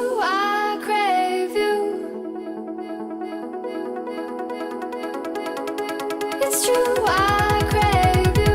true, I crave you. It's true, I crave you.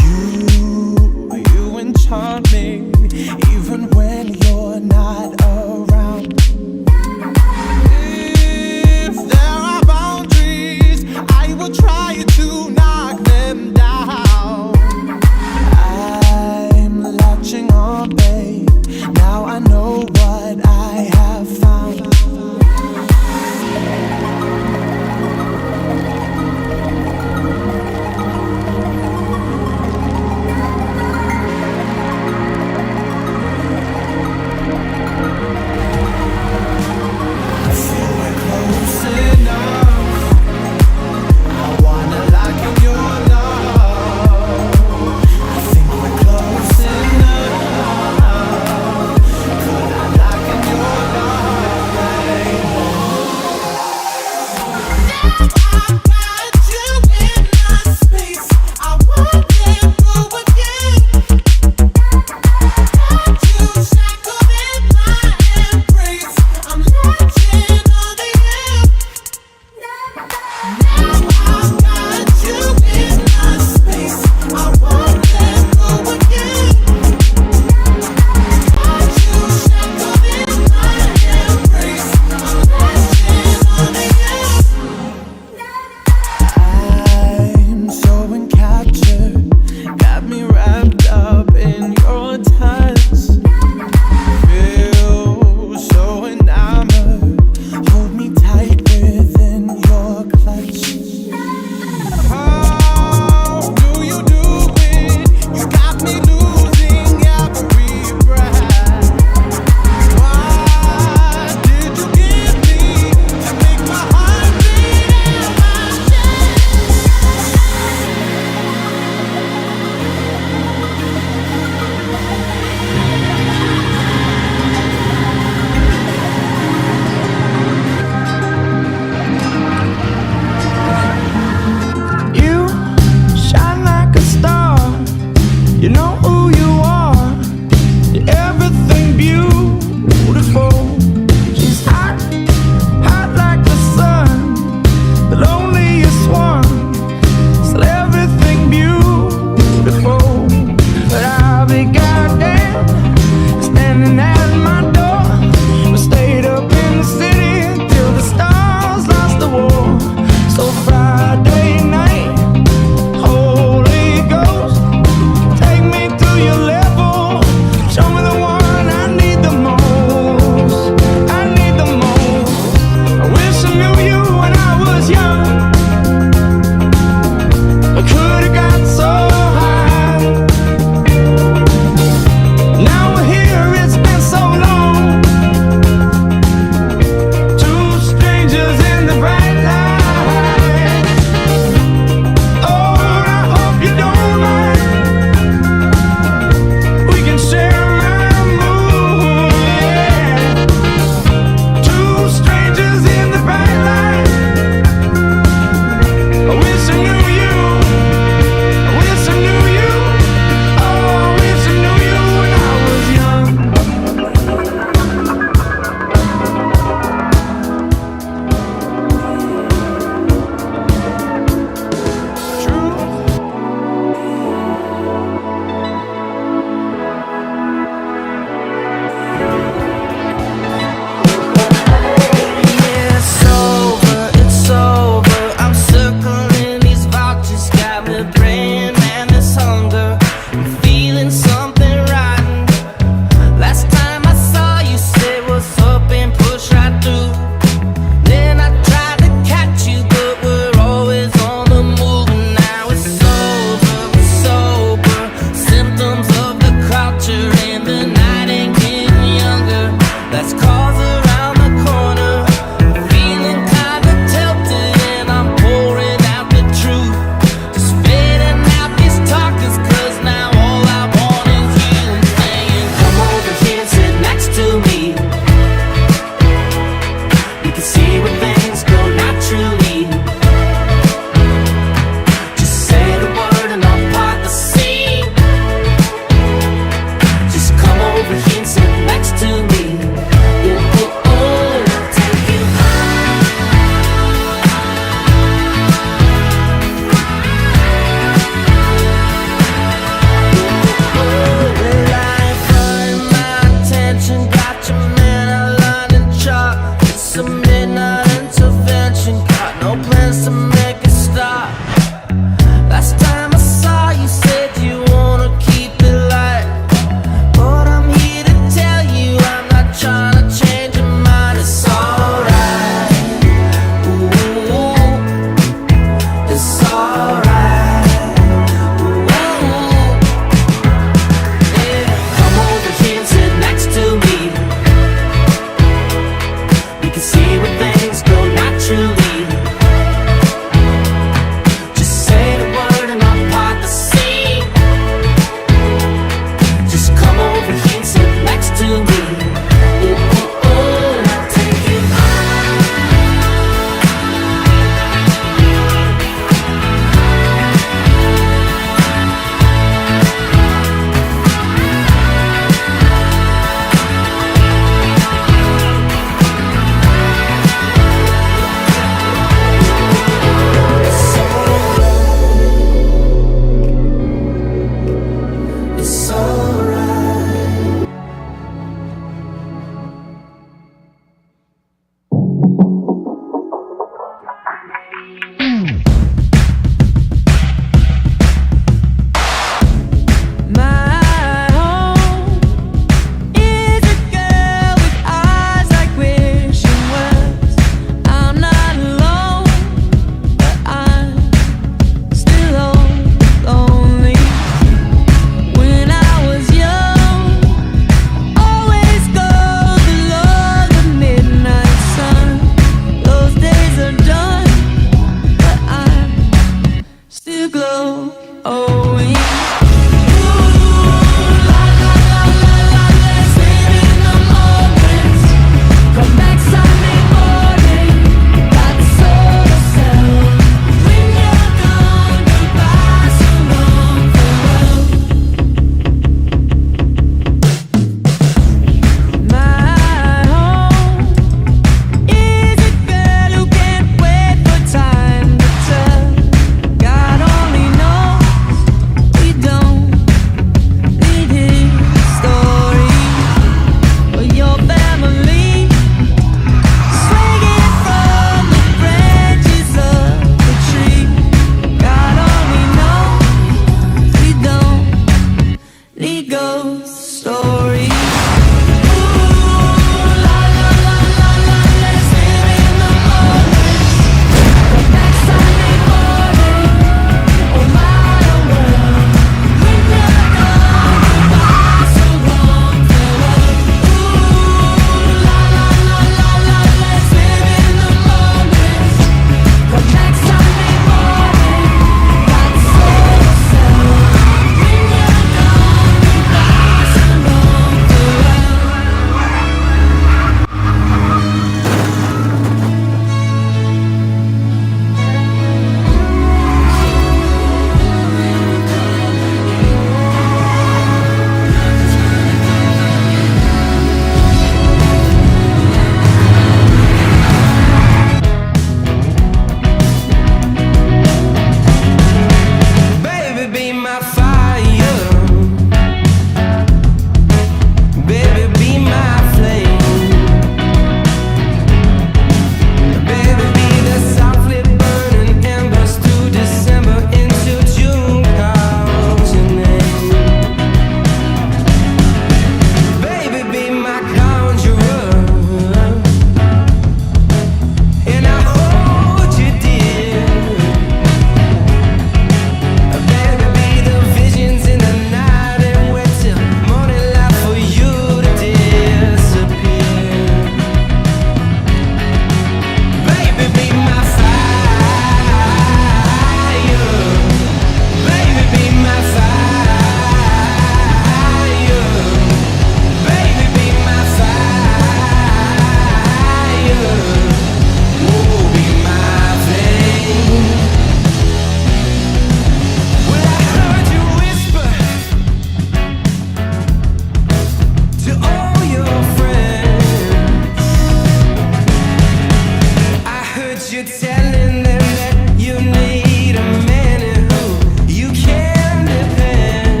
you're telling them that you need a man in who you can depend.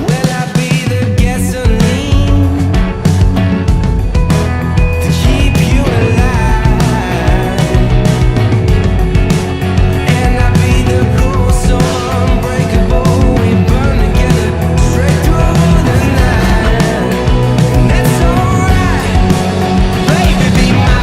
Will I be the gasoline to keep you alive? And I be the glue so unbreakable, we burn together straight through the night. And that's alright, baby, be my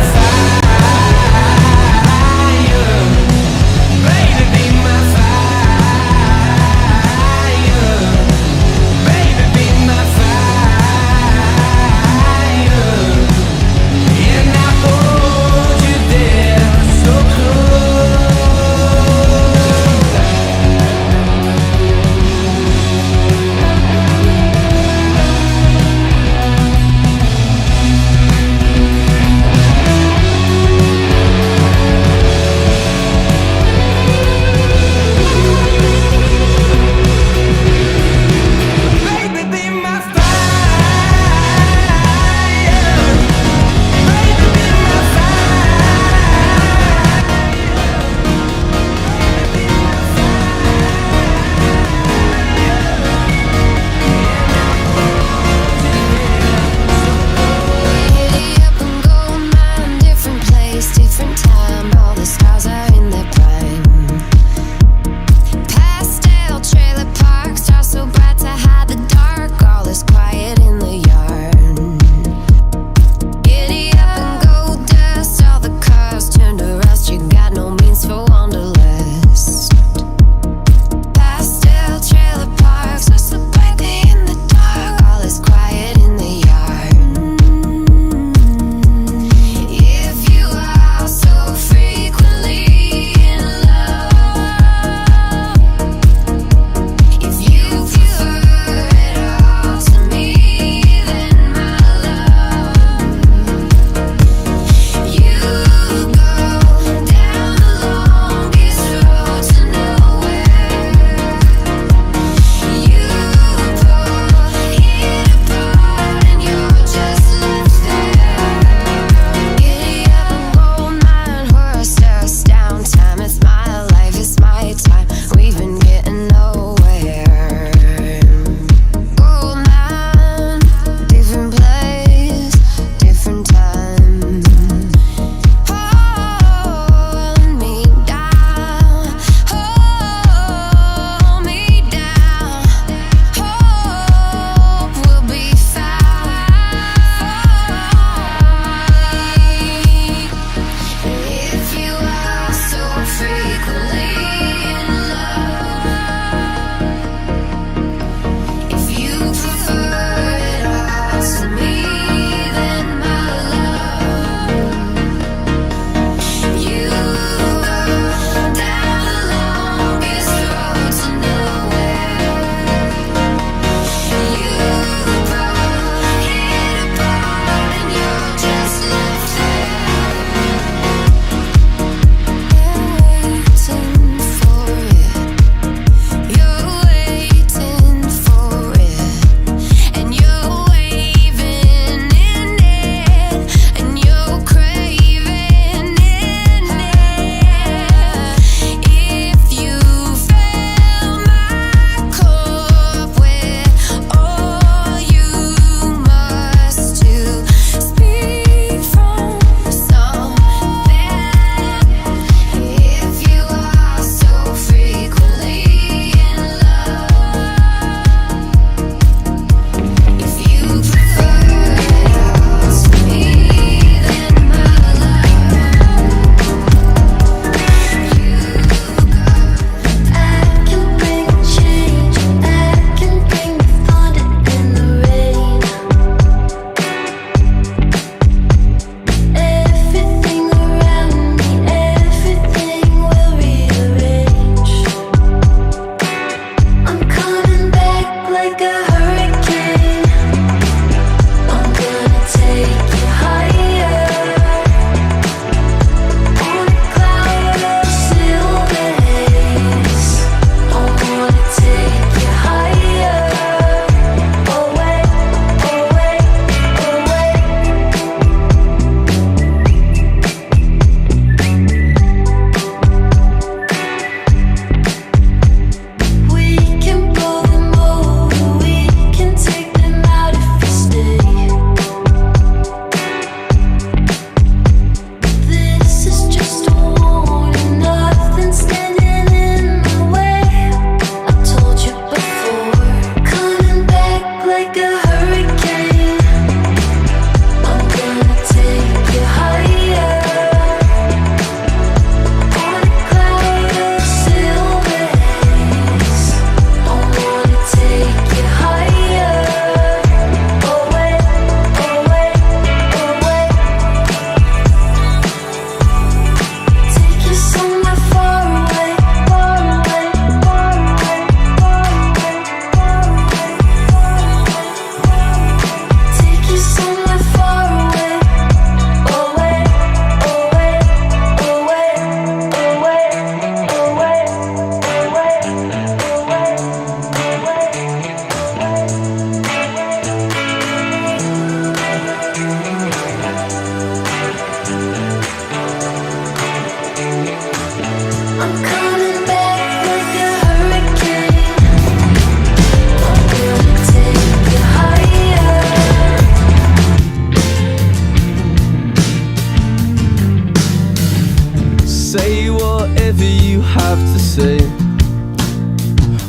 say whatever you have to say.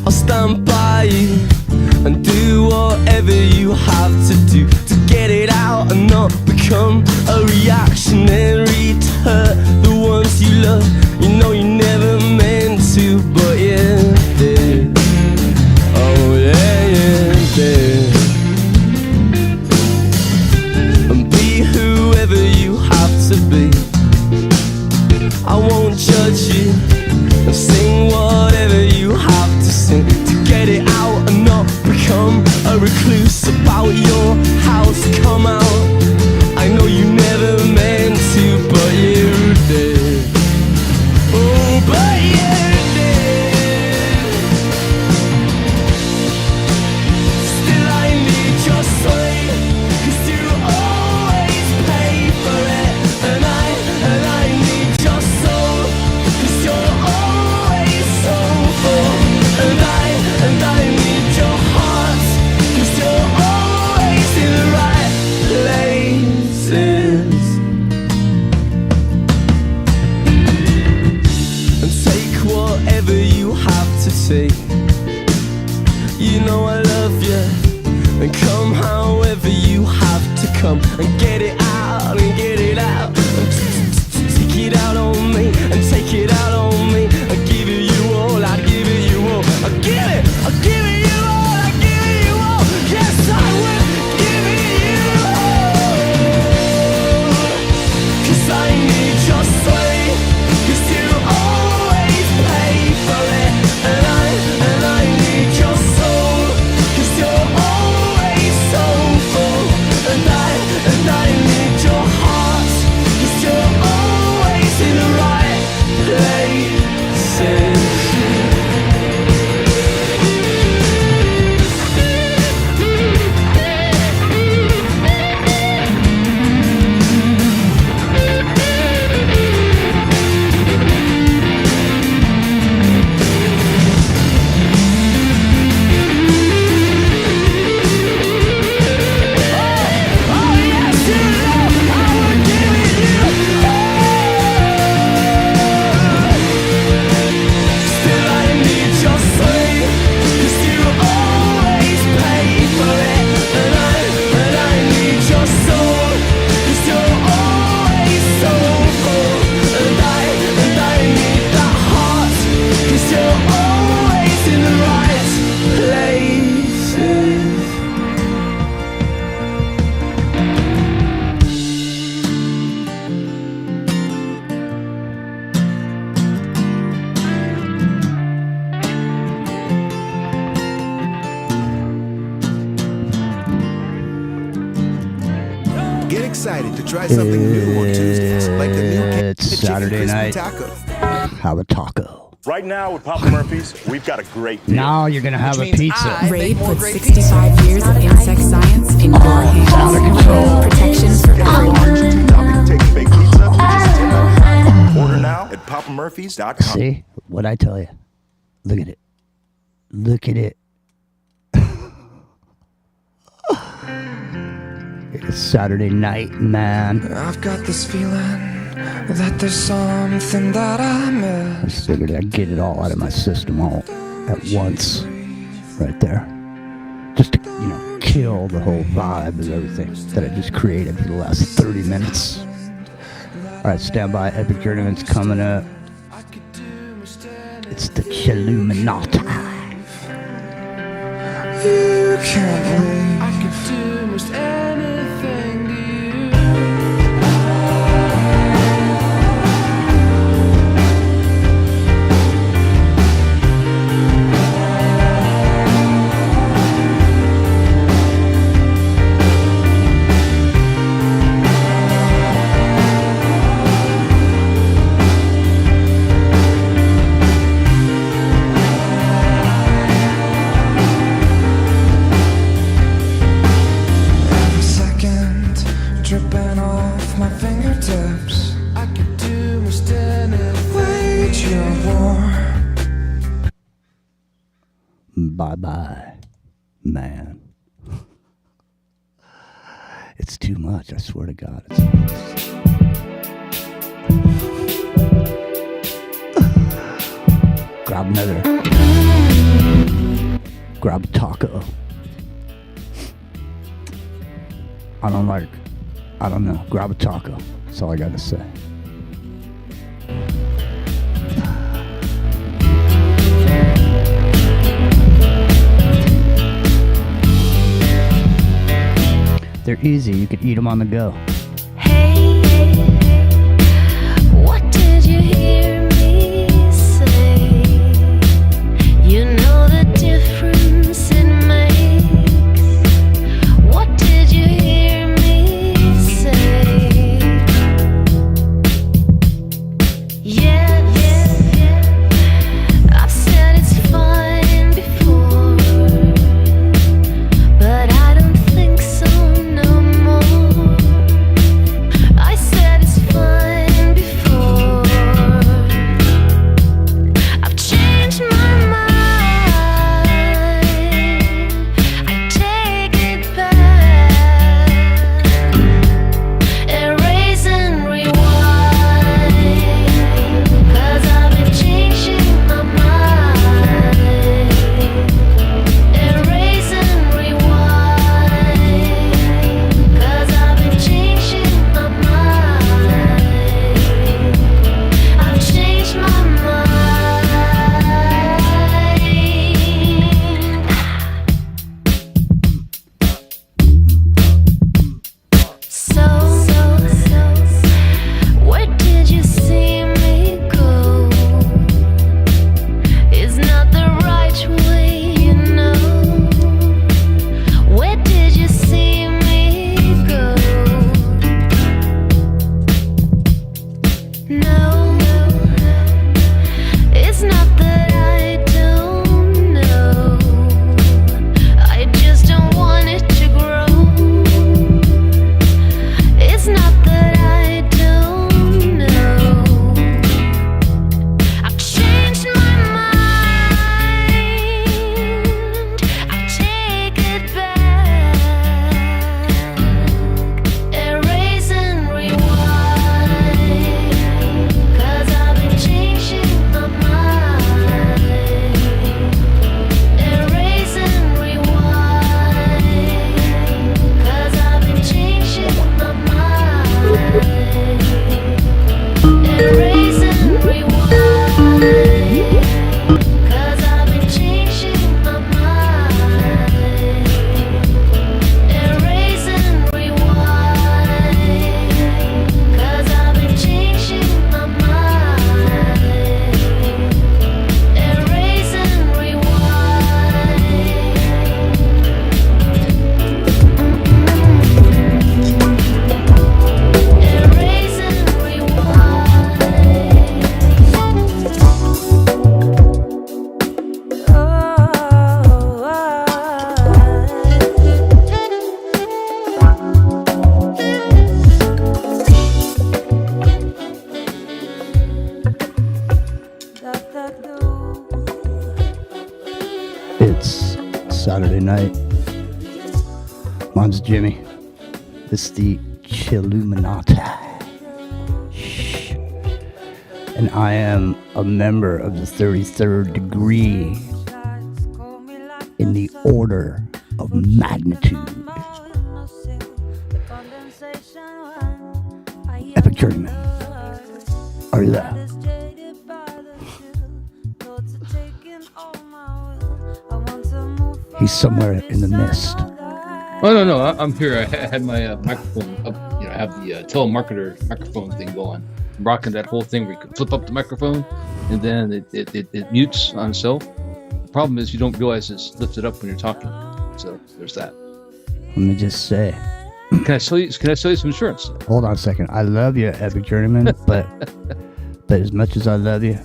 I'll stand by you and do whatever you have to do to get it out and not become a reactionary to hurt the ones you love. You know you never meant to, but you did. Oh yeah, you did. And be whoever you have to be. I won't judge you and sing whatever you have to sing to get it out and not become a recluse about your house. Come out. I know you never meant to, but you did. Oh, but you did. Still I need your swing, 'cause you always pay for it. And I need your soul, 'cause you're always so full. And I need your heart, 'cause you're always in the right places. And take whatever you have to take. You know I love you. And come however you have to come. And get it out and get it out. And take it out on me. And take it out on me. I'd give it you all. I'd give it you all. I'd give it you all. I'd give it you all. Yes, I will give it you all. 'Cause I need your sway. 'Cause you always pay for it. And I need your soul. 'Cause you're always so full. And I need your heart. 'Cause you're always in the right places. Oh yes, you know I would give it you all. Still I need your sway, 'cause you always pay for it. And I need your soul, 'cause you're always so full. And I need that heart, 'cause you're always in the right places. Get excited to try something new on Tuesdays, like the new It's chicken Saturday crispy night. taco. Have a taco. Right now at Papa Murphy's, we've got a great deal. Now you're gonna have a pizza. Raid puts 65 years of insect science in your hands. Out of control. Protection for everyone. Now we can take fake pizza for just $10.99. Order now at papamurphys.com. See what I tell you? Look at it. Look at it. It's Saturday night, man. I've got this feeling that there's something that I miss. I just figured I'd get it all out of my system all at once, right there. Just to, kill the whole vibe of everything that I just created for the last 30 minutes. All right, stand by. Epic Tournament's coming up. It's the chilluminatti. You can't leave. I could do most anything to you. Every second dripping off my fingertips. I could do most anything. Wage your war. Bye-bye, man. It's too much, I swear to God. another. Grab a taco. I don't know. Grab a taco. That's all I gotta say. They're easy. You could eat them on the go. Hey, what did you hear me say? You know the difference it makes. What did you hear me say? Yeah, I've said it's fine before, but I don't think so no more. I said it's fine before. I've changed my mind. I take it back. Erase and rewind. 'Cause I've been changing my mind. Erase and rewind. 'Cause I've been changing my mind. I've changed my mind. So, where did you see me go? It's not the right way, you know. Where did you see me go? No, it's not that I don't know. I just don't want it to grow. It's not that I don't know. I've changed my mind. I take it back. Erase and rewind. 'Cause I've been changing my mind. Erase and rewind. 'Cause I've been changing my mind. Erase and rewind. 'Cause I've been changing my mind. Erase and rewind. 'Cause I've been changing my mind. Erase and Erase and It's Saturday night. Mine's Jimmy. It's the chilluminatti. Shh. And I am a member of the 33rd degree in the order of magnitude. Epic Journeyman. Are you there? He's somewhere in the mist. Oh no, I'm here. I had my microphone up. You know, I have the telemarketer microphone thing going. I'm rocking that whole thing where you can flip up the microphone, and then it mutes on itself. The problem is you don't realize it's lifted up when you're talking. So there's that. Let me just say. Can I sell you some insurance? Hold on a second. I love you, Epic Journeyman, but as much as I love you,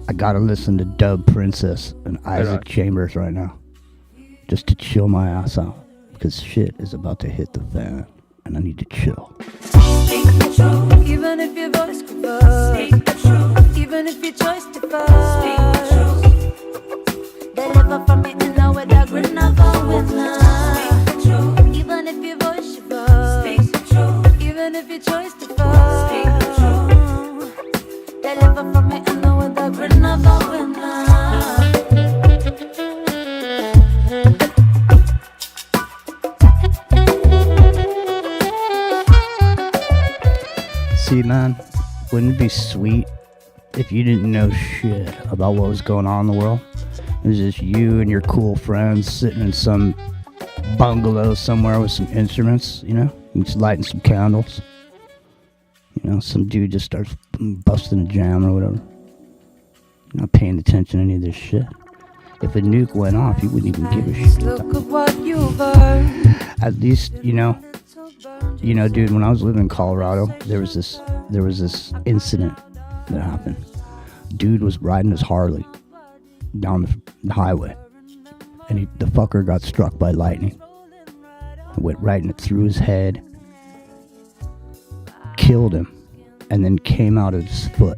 I gotta listen to Dub Princess and Isaac Chambers right now, just to chill my ass out, because shit is about to hit the fan, and I need to chill. Even if your voice covers, even if your choice differs, deliver from me in the way that grin of a winner. Even if your voice shivers, even if your choice differs, Deliver from me and know with a grin of a winner. See, man, wouldn't it be sweet if you didn't know shit about what was going on in the world? It was just you and your cool friends sitting in some bungalow somewhere with some instruments, you know? You just lighting some candles. You know, some dude just starts busting a jam or whatever. You're not paying attention to any of this shit. If a nuke went off, you wouldn't even give a shit. Look at what you've earned. At least, you know, dude, when I was living in Colorado, there was this incident that happened. Dude was riding his Harley down the highway, and the fucker got struck by lightning. It went right through his head, killed him, and then came out of his foot.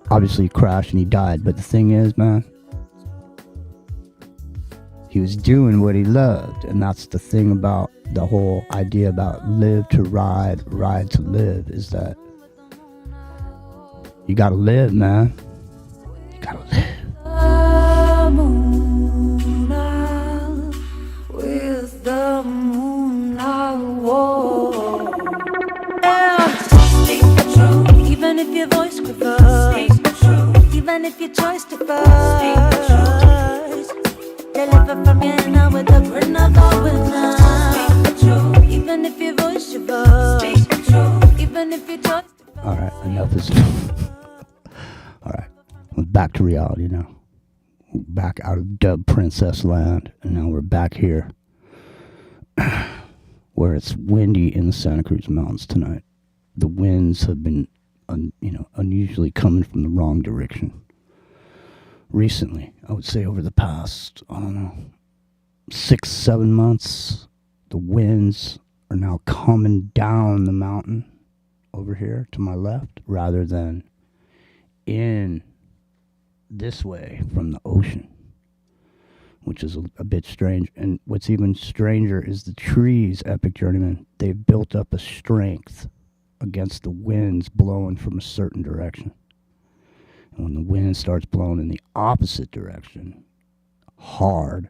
Obviously, he crashed and he died. But the thing is, man, he was doing what he loved, and that's the thing about the whole idea about live to ride, ride to live, is that you gotta live, man. You gotta live. With the moon I'll walk. Speak the truth, even if your voice quivers. Speak the truth, even if your choice differs. Speak the truth, deliver from your inner with a grin of a winner. Speak the truth, even if your voice shivers. Speak the truth, even if your choice differs. All right, enough is enough. All right, we're back to reality now. We're back out of Dub Princess land, and now we're back here where it's windy in the Santa Cruz Mountains tonight. The winds have been, unusually coming from the wrong direction. Recently, I would say over the past, 6-7 months, the winds are now coming down the mountain over here to my left rather than in this way from the ocean, which is a bit strange. And what's even stranger is the trees, Epic Journeyman. They've built up a strength against the winds blowing from a certain direction. And when the wind starts blowing in the opposite direction, hard,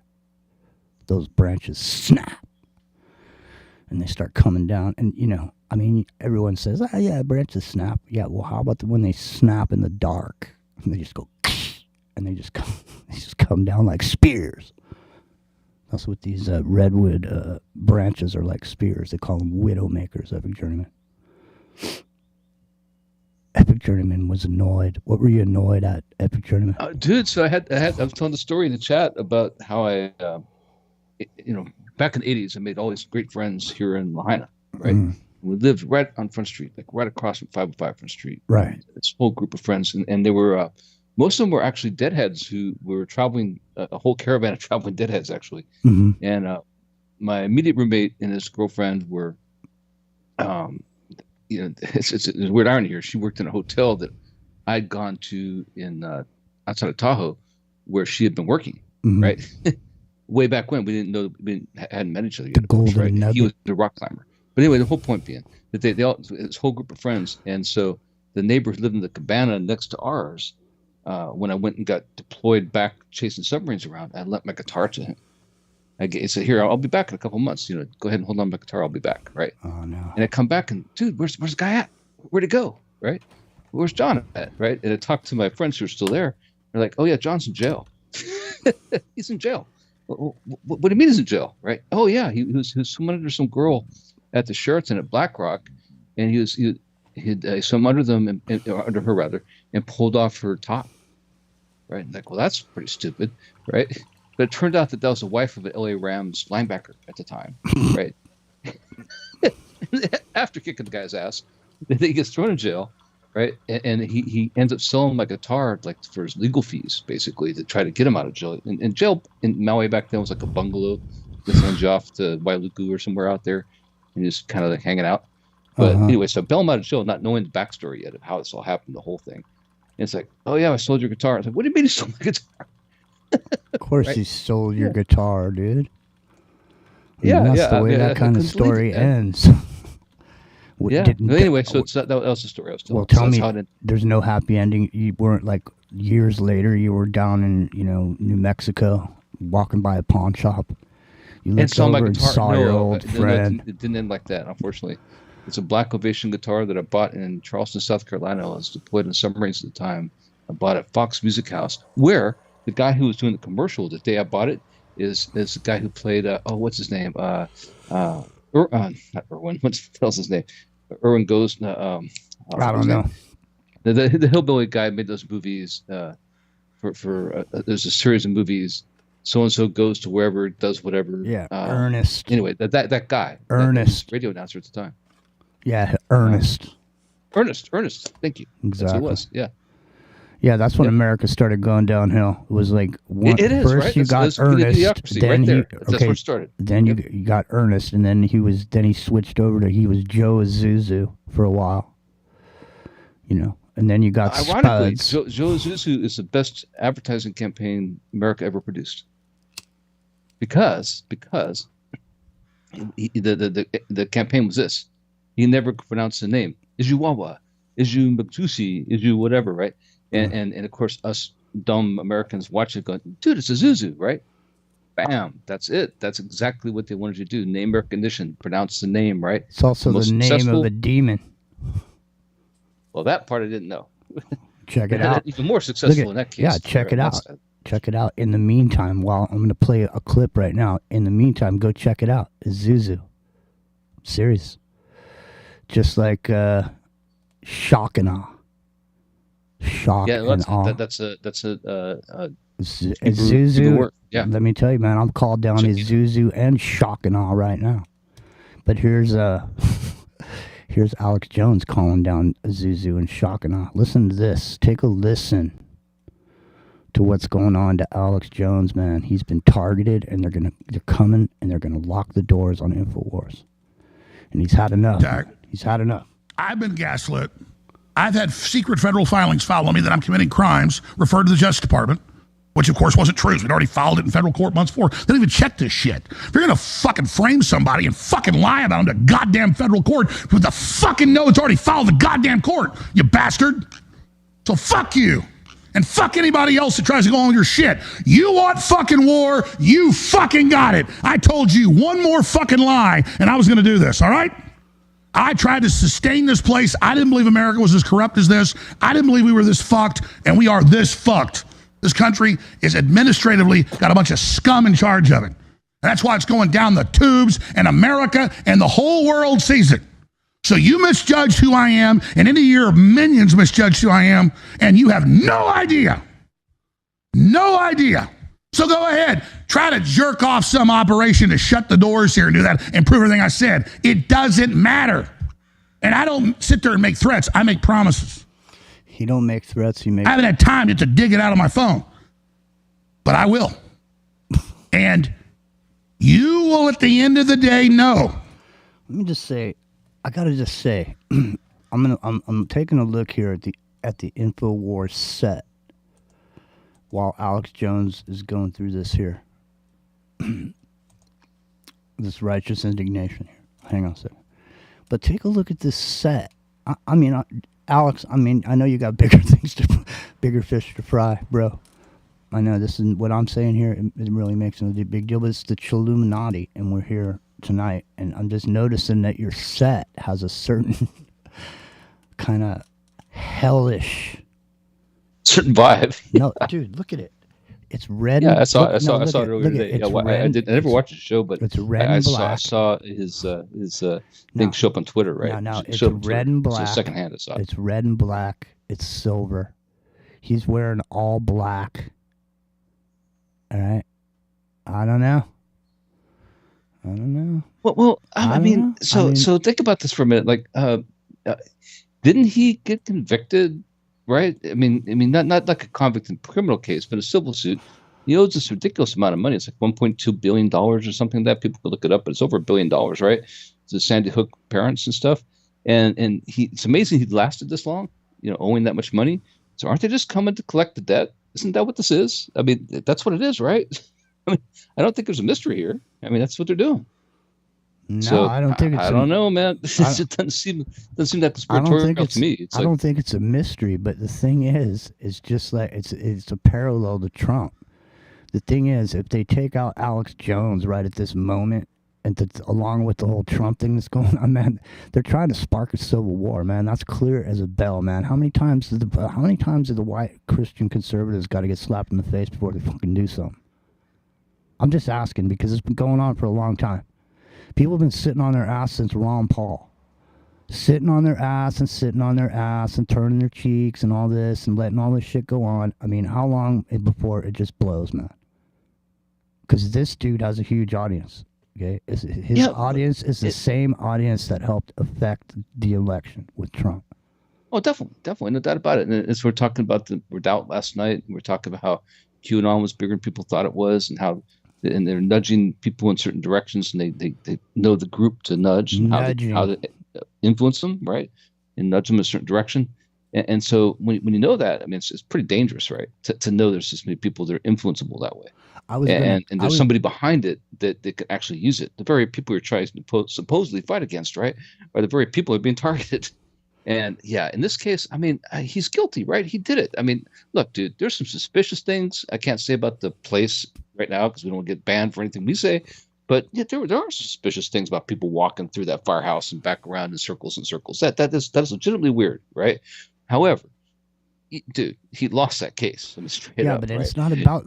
those branches snap. And they start coming down. And, everyone says, oh, yeah, branches snap. Yeah, well, how about when they snap in the dark? And they just go, and they just come down like spears. That's what these redwood branches are, like spears. They call them widow makers, Epic Journeyman. Epic Journeyman was annoyed. What were you annoyed at, Epic Journeyman? Dude, so I was telling the story in the chat about how I, back in the 80s, I made all these great friends here in Lahaina, right? Mm. We lived right on Front Street, like right across from 505 Front Street. Right. This whole group of friends, and they were, most of them were actually deadheads who were traveling, a whole caravan of traveling deadheads, actually. Mm-hmm. And my immediate roommate and his girlfriend were, it's a weird irony here. She worked in a hotel that I'd gone to in outside of Tahoe, where she had been working, mm-hmm. right? Way back when, we didn't know, hadn't met each other yet. The golden right? nugget. He was a rock climber. But anyway, the whole point being that they all, this whole group of friends, and so the neighbor who lived in the cabana next to ours, when I went and got deployed back chasing submarines around, I lent my guitar to him. I said, here, I'll be back in a couple months. Go ahead and hold on to my guitar. I'll be back, right? Oh, no. And I come back and, dude, where's the guy at? Where'd he go, right? Where's John at, right? And I talked to my friends who are still there. They're like, oh, yeah, John's in jail. He's in jail. What do you mean he's in jail, right? Oh, yeah, he was swimming under some girl at the Sheraton at Black Rock, and he'd swum under them, under her rather, and pulled off her top, right? And like, well, that's pretty stupid, right? But it turned out that was the wife of an LA Rams linebacker at the time, right? After kicking the guy's ass, then he gets thrown in jail, right? And he ends up selling my guitar like for his legal fees, basically, to try to get him out of jail. And jail in Maui back then was like a bungalow that sends you off to Wailuku or somewhere out there, and just kind of like hanging out. But anyway, so I bailed him out of jail, not knowing the backstory yet of how this all happened, the whole thing. And it's like, oh yeah, I sold your guitar. I was like, what do you mean you sold my guitar? Of course, right? You sold your guitar, dude. That's the way that kind of story ends. Yeah. But anyway, so it's that was the story I was telling. Well, tell So that's me, how it- there's no happy ending. You weren't like years later. You were down in New Mexico, walking by a pawn shop. You and looked saw my over and guitar. saw your No, old no, friend. it didn't end like that, unfortunately. It's a Black Ovation guitar that I bought in Charleston, South Carolina. I was deployed in submarines at the time. I bought at Fox Music House, where the guy who was doing the commercial the day I bought it is the guy who played. What's his name? Not Irwin. What else his name? Irwin Goes. I don't know. The hillbilly guy made those movies. There's a series of movies. So and so goes to wherever, does whatever. Yeah, Ernest. Anyway, that guy, Ernest, that radio announcer at the time. Yeah, Ernest. Ernest. Thank you. Exactly. That's who it was. Yeah. Yeah, that's when America started going downhill. It was like it is, first right? you got Ernest, Idiocracy then right he there. That's where it started. Then you got Ernest, and then he switched over to Joe Azuzu for a while. And then you got Ironically, Spuds. Joe Azuzu is the best advertising campaign America ever produced. Because the campaign was this. He never pronounced the name. Ijuwawa, Iju Matusi, Iju whatever, right? And of course us dumb Americans watch it going, dude, it's a Zuzu, right? Bam, that's it. That's exactly what they wanted you to do. Name recognition, pronounce the name, right? It's also the name of a demon. Well, that part I didn't know. Check it out. Even more successful in that case. Yeah, check it out. Check it out. In the meantime, while I'm going to play a clip right now, in the meantime, go check it out. It's Zuzu. Serious. Just like shock and awe. Shock and awe. That's a Zuzu. Word. Yeah. Let me tell you, man, I'm called down as Zuzu and shock and awe right now. But here's here's Alex Jones calling down Zuzu and shock and awe. Listen to this. Take a listen to what's going on to Alex Jones, man. He's been targeted, and they're coming, and they're gonna lock the doors on InfoWars. And he's had enough. He's had enough. I've been gaslit. I've had secret federal filings follow me that I'm committing crimes, referred to the Justice Department, which of course wasn't true. We'd already filed it in federal court months before. They don't even check this shit. If you're gonna fucking frame somebody and fucking lie about them to goddamn federal court with the fucking know it's already filed the goddamn court, you bastard. So fuck you. And fuck anybody else that tries to go on with your shit. You want fucking war, you fucking got it. I told you one more fucking lie, and I was going to do this, all right? I tried to sustain this place. I didn't believe America was as corrupt as this. I didn't believe we were this fucked, and we are this fucked. This country is administratively got a bunch of scum in charge of it. And that's why it's going down the tubes, and America and the whole world sees it. So you misjudged who I am, and any of your minions misjudged who I am, and you have no idea. No idea. So go ahead. Try to jerk off some operation to shut the doors here and do that and prove everything I said. It doesn't matter. And I don't sit there and make threats. I make promises. He don't make threats. He makes. I haven't had time yet to dig it out of my phone. But I will. And you will, at the end of the day, know. Let me just say, I gotta just say, I'm taking a look here at the InfoWars set while Alex Jones is going through this here, this righteous indignation here. Hang on a second, but take a look at this set. Alex. I know you got bigger fish to fry, bro. I know this is what I'm saying here. It really makes a big deal, but it's the chilluminatti, and we're here tonight, and I'm just noticing that your set has a certain kind of hellish certain vibe. No, dude, look at it. It's red. Yeah, I saw look, it earlier look today. It's Yeah, red, I never watched the show, but it's red and black. I saw his thing show up on Twitter, right? No, it's red and black. So secondhand, I saw it. It's red and black. It's silver. He's wearing all black. All right. I don't know. Well, I mean, so think about this for a minute. Like, didn't he get convicted? Right? I mean, not like a convict in a criminal case, but a civil suit. He owes this ridiculous amount of money. It's like $1.2 billion or something like that. People could look it up, but it's over $1 billion, right? To Sandy Hook parents and stuff. And it's amazing he lasted this long, owing that much money. So aren't they just coming to collect the debt? Isn't that what this is? I mean, that's what it is, right? I mean, I don't think there's a mystery here. I mean, that's what they're doing. No, So I don't think it's. I don't know, man. It doesn't seem that conspiratorial to me. I don't think it's a mystery. But the thing is just like it's a parallel to Trump. The thing is, if they take out Alex Jones right at this moment, and along with the whole Trump thing that's going on, man, they're trying to spark a civil war, man. That's clear as a bell, man. How many times did the white Christian conservatives got to get slapped in the face before they fucking do something? I'm just asking because it's been going on for a long time. People have been sitting on their ass since Ron Paul. Sitting on their ass and turning their cheeks and all this and letting all this shit go on. I mean, how long before it just blows, man? Because this dude has a huge audience. Okay, his audience is the same audience that helped affect the election with Trump. Oh, definitely, no doubt about it. And as we're talking about the redoubt last night, we're talking about how QAnon was bigger than people thought it was, and how they're nudging people in certain directions, and they know the group to nudge and how to influence them, right, and nudge them in a certain direction. And so when you know that, I mean, it's pretty dangerous, right, to know there's this many people that are influenceable that way. And there's somebody behind it that can actually use it. The very people you're trying to supposedly fight against, right, are the very people who are being targeted. And yeah, in this case, I mean, he's guilty, right? He did it. I mean, look, dude, there's some suspicious things I can't say about the place right now because we don't get banned for anything we say. But yeah, there are suspicious things about people walking through that firehouse and back around in circles and circles. That is legitimately weird, right? However, dude, he lost that case. I mean, straight up. Yeah, but right? It's not about,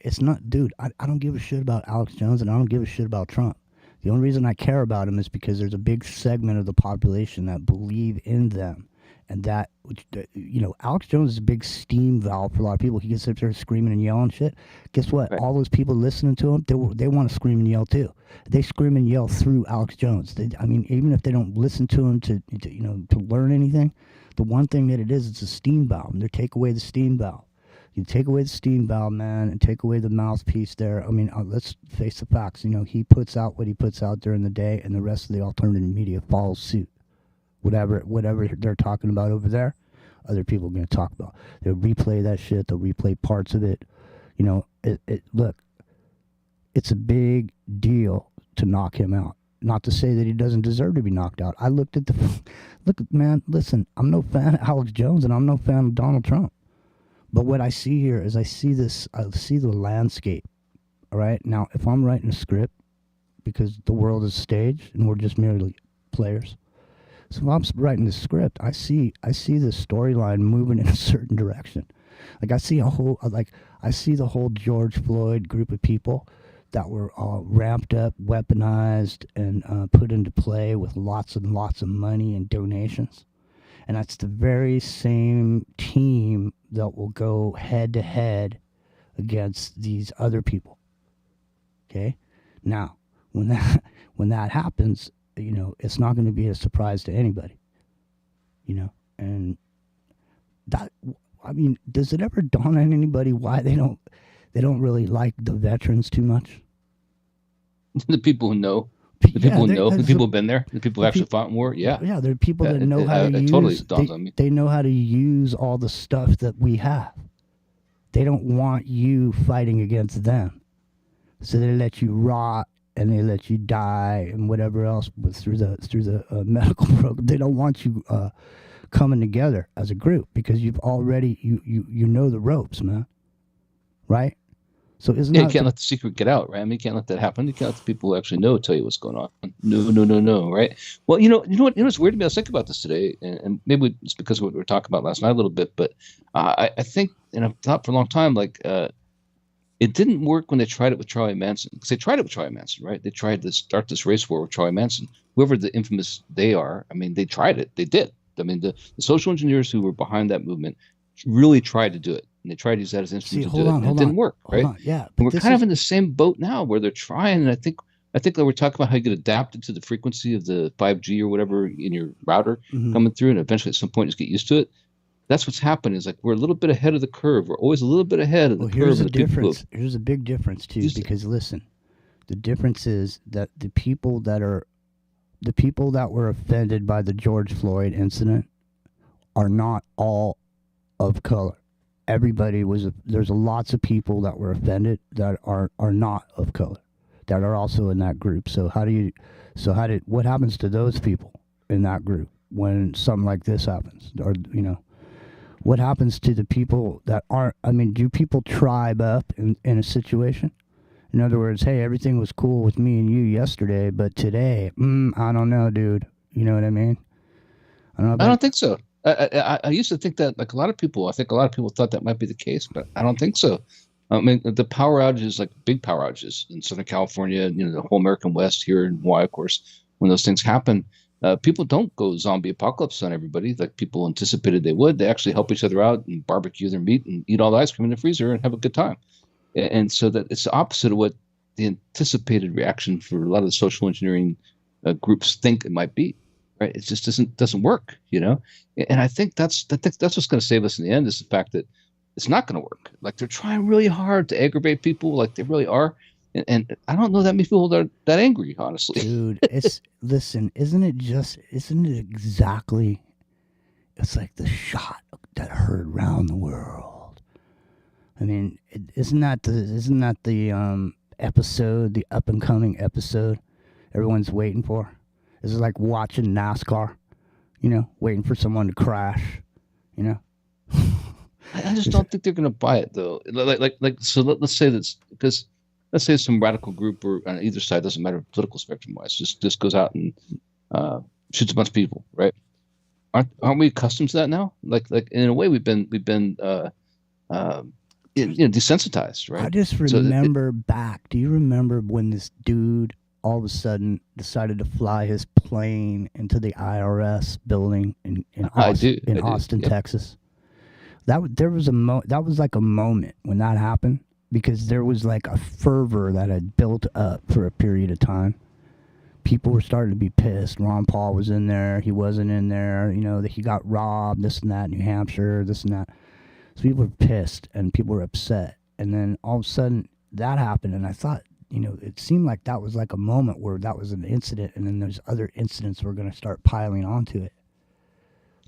it's not, dude, I don't give a shit about Alex Jones and I don't give a shit about Trump. The only reason I care about him is because there's a big segment of the population that believe in them. And that, Alex Jones is a big steam valve for a lot of people. He gets up there screaming and yelling shit. Guess what? Right. All those people listening to him, they want to scream and yell too. They scream and yell through Alex Jones. Even if they don't listen to him to learn anything, the one thing that it is, it's a steam valve. And they take away the steam valve. You take away the steam valve, man, and take away the mouthpiece there. I mean, let's face the facts. He puts out what he puts out during the day, and the rest of the alternative media follows suit. Whatever they're talking about over there, other people are going to talk about. They'll replay that shit. They'll replay parts of it. Look, it's a big deal to knock him out. Not to say that he doesn't deserve to be knocked out. I look, man, listen, I'm no fan of Alex Jones, and I'm no fan of Donald Trump. But what I see here is I see the landscape. All right? Now, if I'm writing a script, because the world is staged and we're just merely players. So if I'm writing the script, I see the storyline moving in a certain direction. Like I see the whole George Floyd group of people that were all ramped up, weaponized, and put into play with lots and lots of money and donations. And that's the very same team that will go head to head against these other people. Okay? Now, when that happens, it's not going to be a surprise to anybody. And that, I mean, does it ever dawn on anybody why they don't really like the veterans too much? The people who know. The people who know, the people who've been there, the people who actually fought in war, yeah. Yeah, there are people that know how to use. Totally dawns on me. They know how to use all the stuff that we have. They don't want you fighting against them, so they let you rot and they let you die and whatever else through the medical program. They don't want you coming together as a group because you've already you know the ropes, man. Right? So you can't let the secret get out, right? I mean, you can't let that happen. You can't let the people who actually know tell you what's going on. No, right? Well, you know what's weird to me? I was thinking about this today, and maybe it's because of what we were talking about last night a little bit, but I think, and I've thought for a long time, like it didn't work when they tried it with Charlie Manson. Because they tried it with Charlie Manson, right? They tried to start this race war with Charlie Manson. Whoever the infamous they are, I mean, they tried it. They did. I mean, the social engineers who were behind that movement really tried to do it. And they tried to use that as an instrument to do it, and it didn't work, right? Yeah, and we're kind of in the same boat now, where they're trying. And I think that we're talking about how you get adapted to the frequency of the 5G or whatever in your router coming through, and eventually at some point just get used to it. That's what's happening. Is like we're a little bit ahead of the curve. We're always a little bit ahead of the curve. Here's a difference. Here's a big difference too, because listen, the difference is that the people that were offended by the George Floyd incident are not all of color. Everybody there's lots of people that were offended that are not of color. that are also in that group. So what happens to those people in that group when something like this happens? Or, what happens to the people that aren't, do people tribe up in a situation? In other words, hey, everything was cool with me and you yesterday, but today, I don't know, dude. You know what I mean? I don't think so. I used to think that, like a lot of people, I think a lot of people thought that might be the case, but I don't think so. I mean, the power outages, like big power outages in Southern California, the whole American West here in Hawaii, of course, when those things happen, people don't go zombie apocalypse on everybody like people anticipated they would. They actually help each other out and barbecue their meat and eat all the ice cream in the freezer and have a good time. And so that it's the opposite of what the anticipated reaction for a lot of the social engineering groups think it might be. Right? It just doesn't work, And I think that's what's going to save us in the end is the fact that it's not going to work. Like they're trying really hard to aggravate people, like they really are. And I don't know that many people that are that angry, honestly. Dude, listen, isn't it exactly? It's like the shot that heard round the world. I mean, isn't that the episode, the up and coming episode, everyone's waiting for? This is like watching NASCAR, waiting for someone to crash, I just don't think they're going to buy it though. So let's say that's because let's say some radical group or on either side, doesn't matter political spectrum wise, just goes out and shoots a bunch of people, right? Aren't we accustomed to that now? Like in a way we've been desensitized, right? I just remember back. Do you remember when this dude all of a sudden decided to fly his plane into the IRS building in Austin, yep. Texas? That was like a moment when that happened because there was like a fervor that had built up for a period of time. People were starting to be pissed. Ron Paul was in there. He wasn't in there. That he got robbed, this and that, New Hampshire, this and that. So people were pissed and people were upset. And then all of a sudden that happened. And I thought, it seemed like that was like a moment where that was an incident. And then there's other incidents were going to start piling onto it.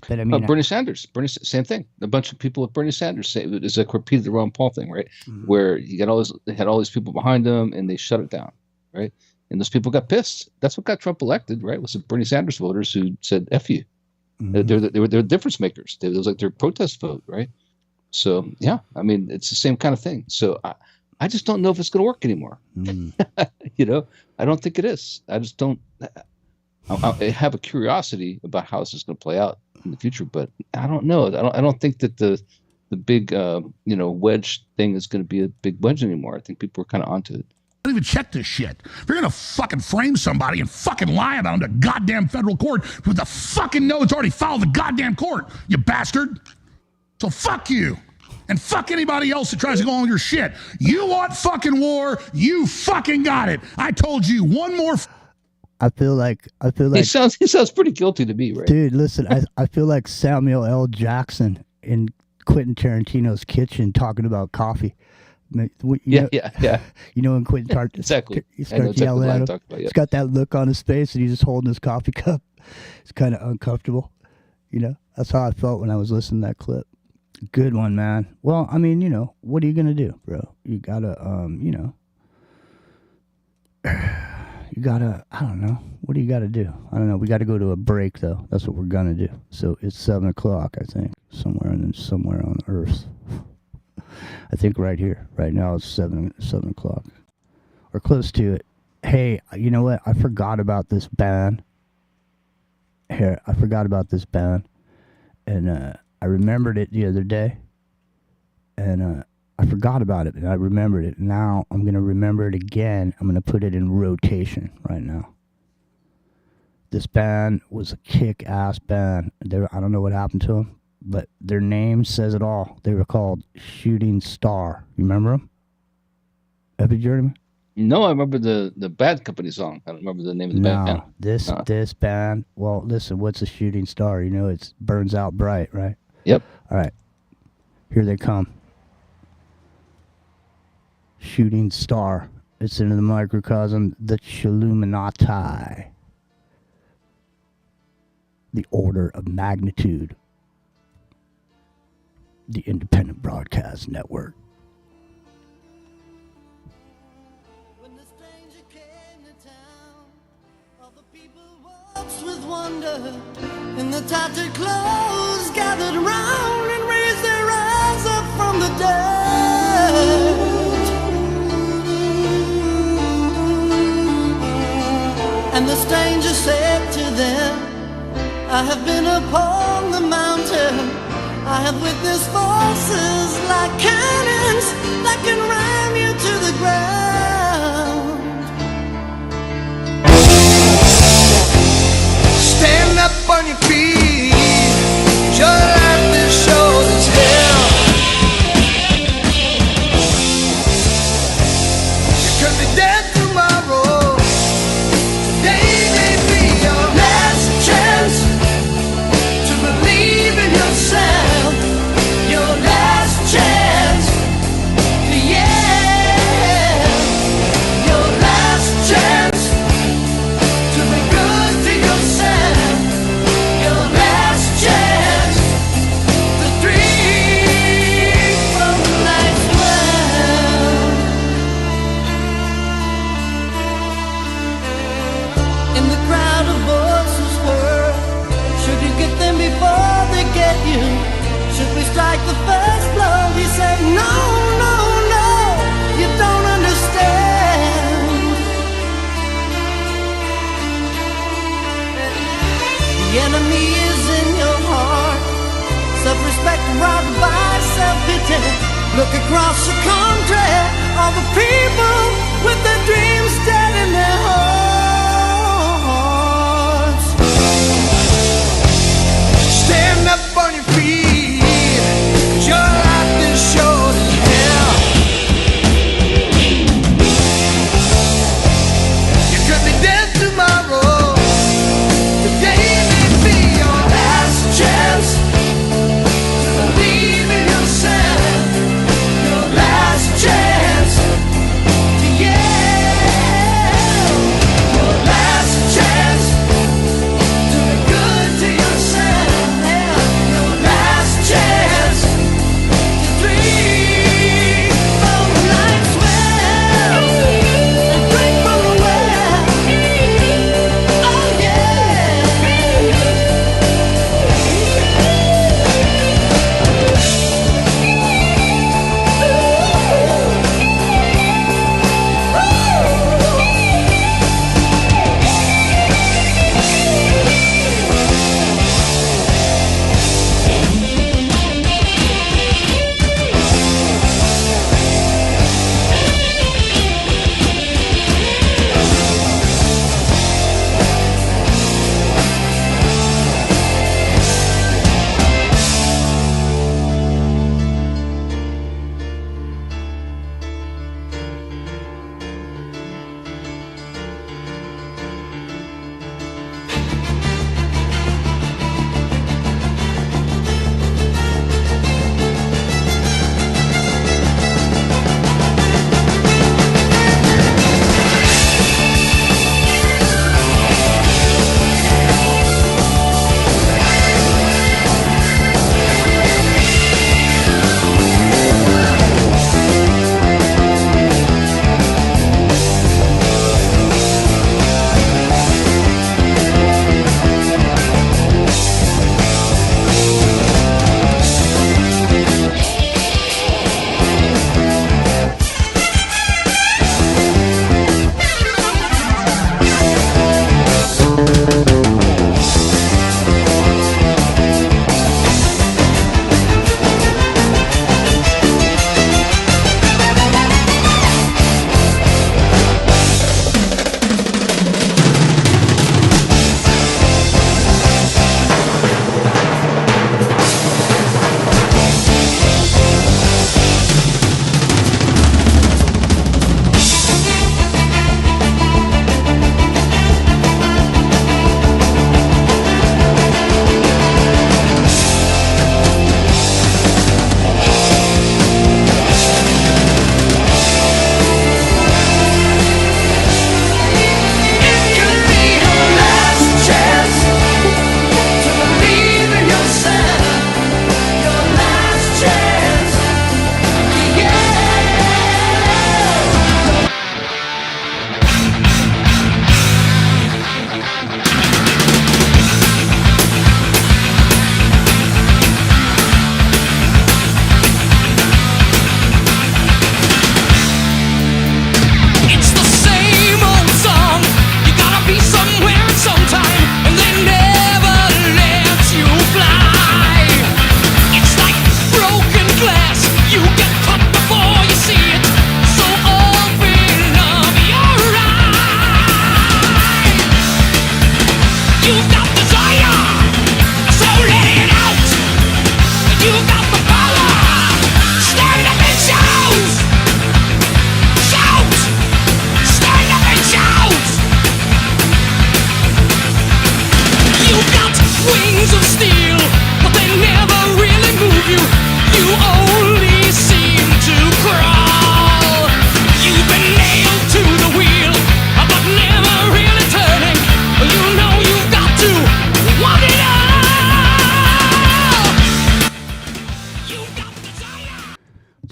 But I mean, Bernie Sanders, same thing. A bunch of people with Bernie Sanders say it's like repeated the Ron Paul thing, right? Mm-hmm. Where he had all these people behind him and they shut it down, right? And those people got pissed. That's what got Trump elected, right? Was the Bernie Sanders voters who said "F you." Mm-hmm. They're difference makers. It was like their protest vote, right? So yeah, I mean, it's the same kind of thing. So I just don't know if it's going to work anymore. Mm. I don't think it is. I just don't. I have a curiosity about how this is going to play out in the future, but I don't know. I don't think that the big wedge thing is going to be a big wedge anymore. I think people are kind of onto it. Don't even check this shit. If you're gonna fucking frame somebody and fucking lie about them to goddamn federal court with the fucking notes already filed the goddamn court, you bastard. So fuck you. And fuck anybody else that tries to go on with your shit. You want fucking war, you fucking got it. I told you one more. I feel like he sounds pretty guilty to me, right? Dude, listen, I feel like Samuel L. Jackson in Quentin Tarantino's kitchen talking about coffee. Yeah. When Quentin exactly. He starts yelling at him. He's got that look on his face and he's just holding his coffee cup. It's kind of uncomfortable. That's how I felt when I was listening to that clip. Good one, man. Well, I mean, what are you gonna do, bro? You gotta, I don't know. What do you gotta do? I don't know. We gotta go to a break, though. That's what we're gonna do. So it's 7 o'clock, I think, somewhere on Earth. I think right here, right now, it's 7 o'clock, or close to it. Hey, you know what? I forgot about this band. And I remembered it the other day, and I forgot about it, and I remembered it. Now I'm going to remember it again. I'm going to put it in rotation right now. This band was a kick-ass band. I don't know what happened to them, but their name says it all. They were called Shooting Star. You remember them? Have you heard of them? No, I remember the Bad Company song. I don't remember the name of the band. This band, well, listen, what's a shooting star? It burns out bright, right? Yep. All right. Here they come. Shooting star. It's into the microcosm, the chilluminatti. The order of magnitude. The Independent Broadcast Network. When the stranger wonder in the tattered clothes gathered around and raised their eyes up from the dirt. And the stranger said to them, I have been upon the mountain, I have witnessed forces like cannons that can ram you to the ground. Stand up on your feet, your life is short as hell. You could be dead tomorrow, today may be your last chance to believe in yourself, your last chance, yeah, your last chance to be good to yourself, your last chance to drink from life's well. In the crowd of voices heard, should you get them before they get you? Should we strike the first blow? He said, no, no, no, you don't understand. The enemy is in your heart, self-respect robbed by self-pity. Look across the country, all the people with their dreams dead in their hearts. Stand up on your feet, 'cause your life is short as hell. You could be dead tomorrow, today may be your last chance to believe in yourself, your last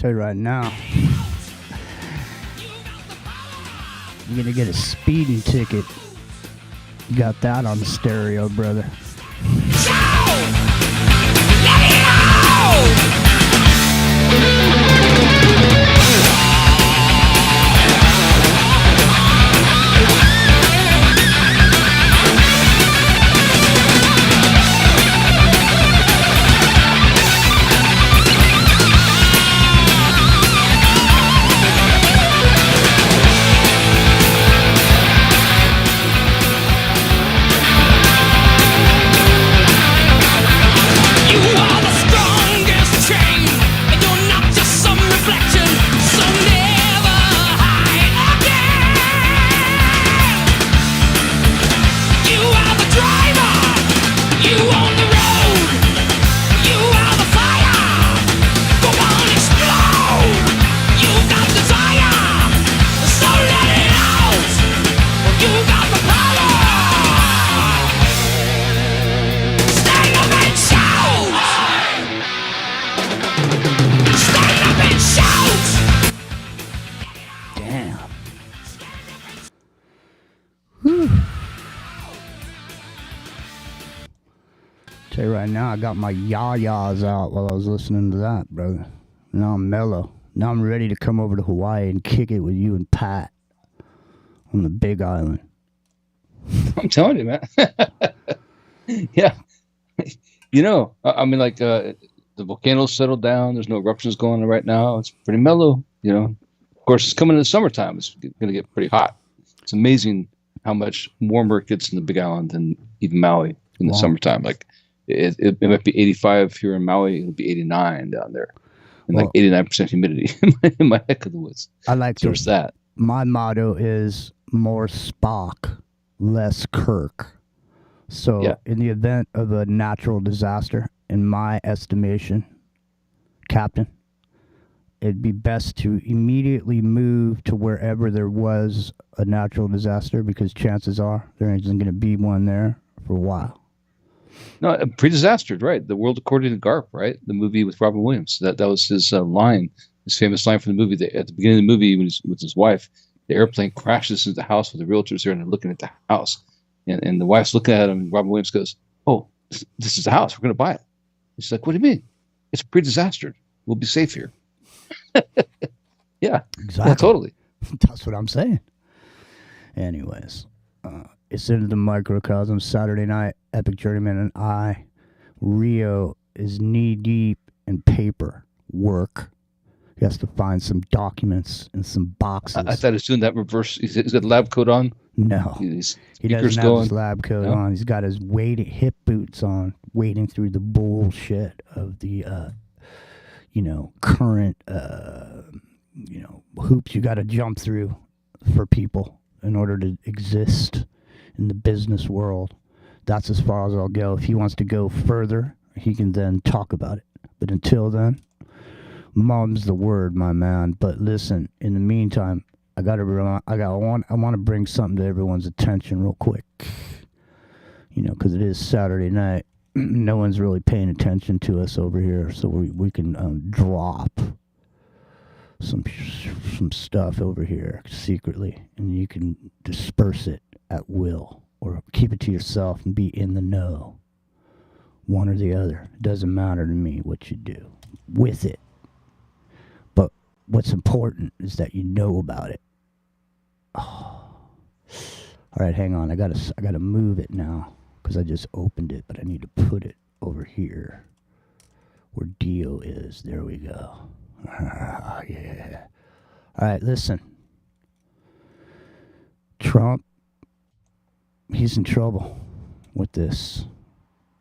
tell you right now, you're gonna get a speeding ticket. You got that on the stereo, brother. Tell you right now, I got my yah-yahs out while I was listening to that, brother. Now I'm mellow. Now I'm ready to come over to Hawaii and kick it with you and Pat on the Big Island. I'm telling you, man. Yeah. You know, I mean, like, the volcano's settled down. There's no eruptions going on right now. It's pretty mellow, you know. Of course, it's coming in the summertime. It's going to get pretty hot. It's amazing how much warmer it gets in the Big Island than even Maui in the summertime. Like, it might be 85 here in Maui. It'll be 89 down there. And like 89% humidity in my neck of the woods. I like so that. My motto is more Spock, less Kirk. So in the event of a natural disaster, in my estimation, Captain, it'd be best to immediately move to wherever there was a natural disaster, because chances are there isn't going to be one there for a while. No, pre-disastered, right? The World According to Garp, right? The movie with Robin Williams. That was his line, his famous line from the movie. At the beginning of the movie, when he's with his wife, the airplane crashes into the house with the realtors there, and they're looking at the house. And the wife's looking at him, and Robin Williams goes, "Oh, this is the house. We're going to buy it." She's like, "What do you mean? It's pre-disastered. We'll be safe here." Yeah, exactly. Yeah, totally. That's what I'm saying. Anyways, it's into the microcosm. Saturday night, Epic Journeyman and I, Rio is knee deep in paper work. He has to find some documents in some boxes. I thought he was doing that reverse. He's got lab coat on. No, he doesn't have his lab coat on. He's got his hip boots on, wading through the bullshit of the, current, hoops you got to jump through for people in order to exist in the business world. That's as far as I'll go. If he wants to go further, he can then talk about it. But until then, mom's the word, my man. But listen, in the meantime, I want to bring something to everyone's attention real quick. Because it is Saturday night. No one's really paying attention to us over here, so we can drop some stuff over here secretly, and you can disperse it at will, or keep it to yourself and be in the know. One or the other. It doesn't matter to me what you do with it. But what's important is that you know about it. Oh. All right, hang on. I gotta move it now because I just opened it, but I need to put it over here where Dio is. There we go. Yeah. All right, listen. Trump, he's in trouble with this.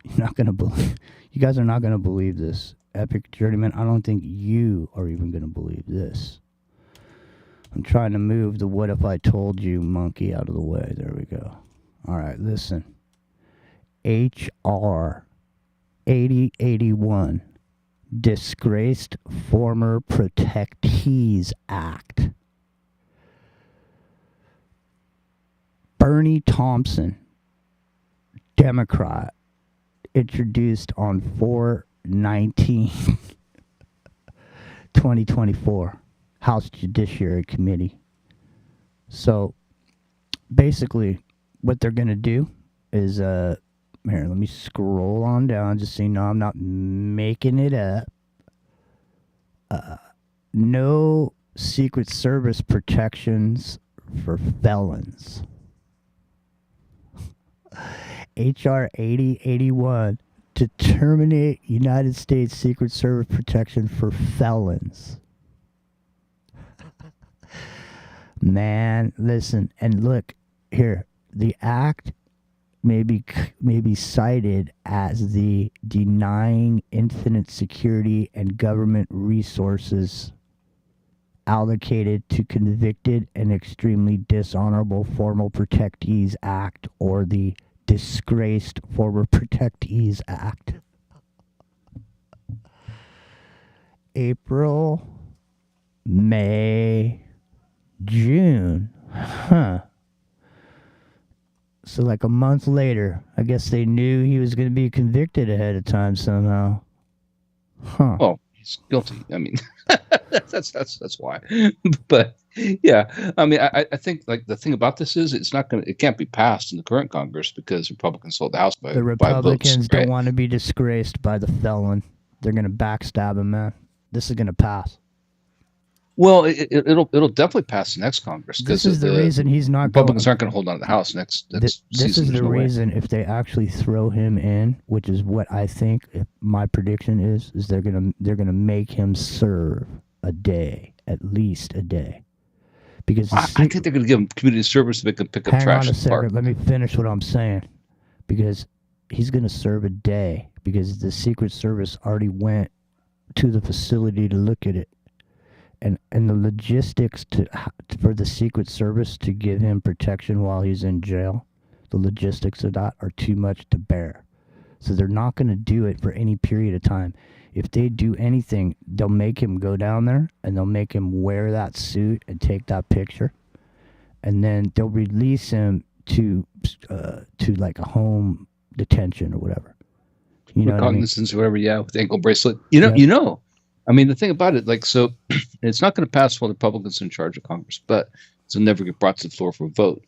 You're not gonna believe. You guys are not gonna believe this. Epic Journeyman, I don't think you are even gonna believe this. I'm trying to move the "what if I told you" monkey out of the way. There we go. All right, listen. H.R. 8081, Disgraced Former Protectees Act. Bernie Thompson, Democrat, introduced on 4/19 2024 House Judiciary Committee. So basically what they're going to do is here, let me scroll on down just so you know I'm not making it up. No Secret Service protections for felons. H.R. 8081 to terminate United States Secret Service protection for felons. Man, listen, and look here. The act may be cited as the denying infinite security and government resources allocated to convicted and extremely dishonorable former protectees act, or the disgraced former protectees act. April, May, June. Huh. So like a month later, I guess they knew he was going to be convicted ahead of time somehow. Huh. Oh, he's guilty. I mean, that's why. But yeah, I mean, I think like the thing about this is it can't be passed in the current Congress because Republicans hold the House by the Republicans votes, don't right? want to be disgraced by the felon. They're going to backstab him, man. This is going to pass. Well, it'll definitely pass the next Congress. This is the reason he's not Republicans aren't going to hold on to the House next This season. is the There's no way. reason if they actually throw him in, which is what I think. If my prediction is they're gonna make him serve a day, at least a day, because I think they're going to give him community service so they can pick up hang trash on a in the park. second, let me finish what I'm saying, because he's gonna serve a day because the Secret Service already went to the facility to look at it. And the logistics for the Secret Service to give him protection while he's in jail, the logistics of that are too much to bear. So they're not going to do it for any period of time. If they do anything, they'll make him go down there and they'll make him wear that suit and take that picture. And then they'll release him to like a home detention or whatever. You know what I mean? Recognizance or whatever, yeah, with the ankle bracelet. You know. I mean, the thing about it, like, so it's not going to pass while the Republicans are in charge of Congress, but it'll never get brought to the floor for a vote.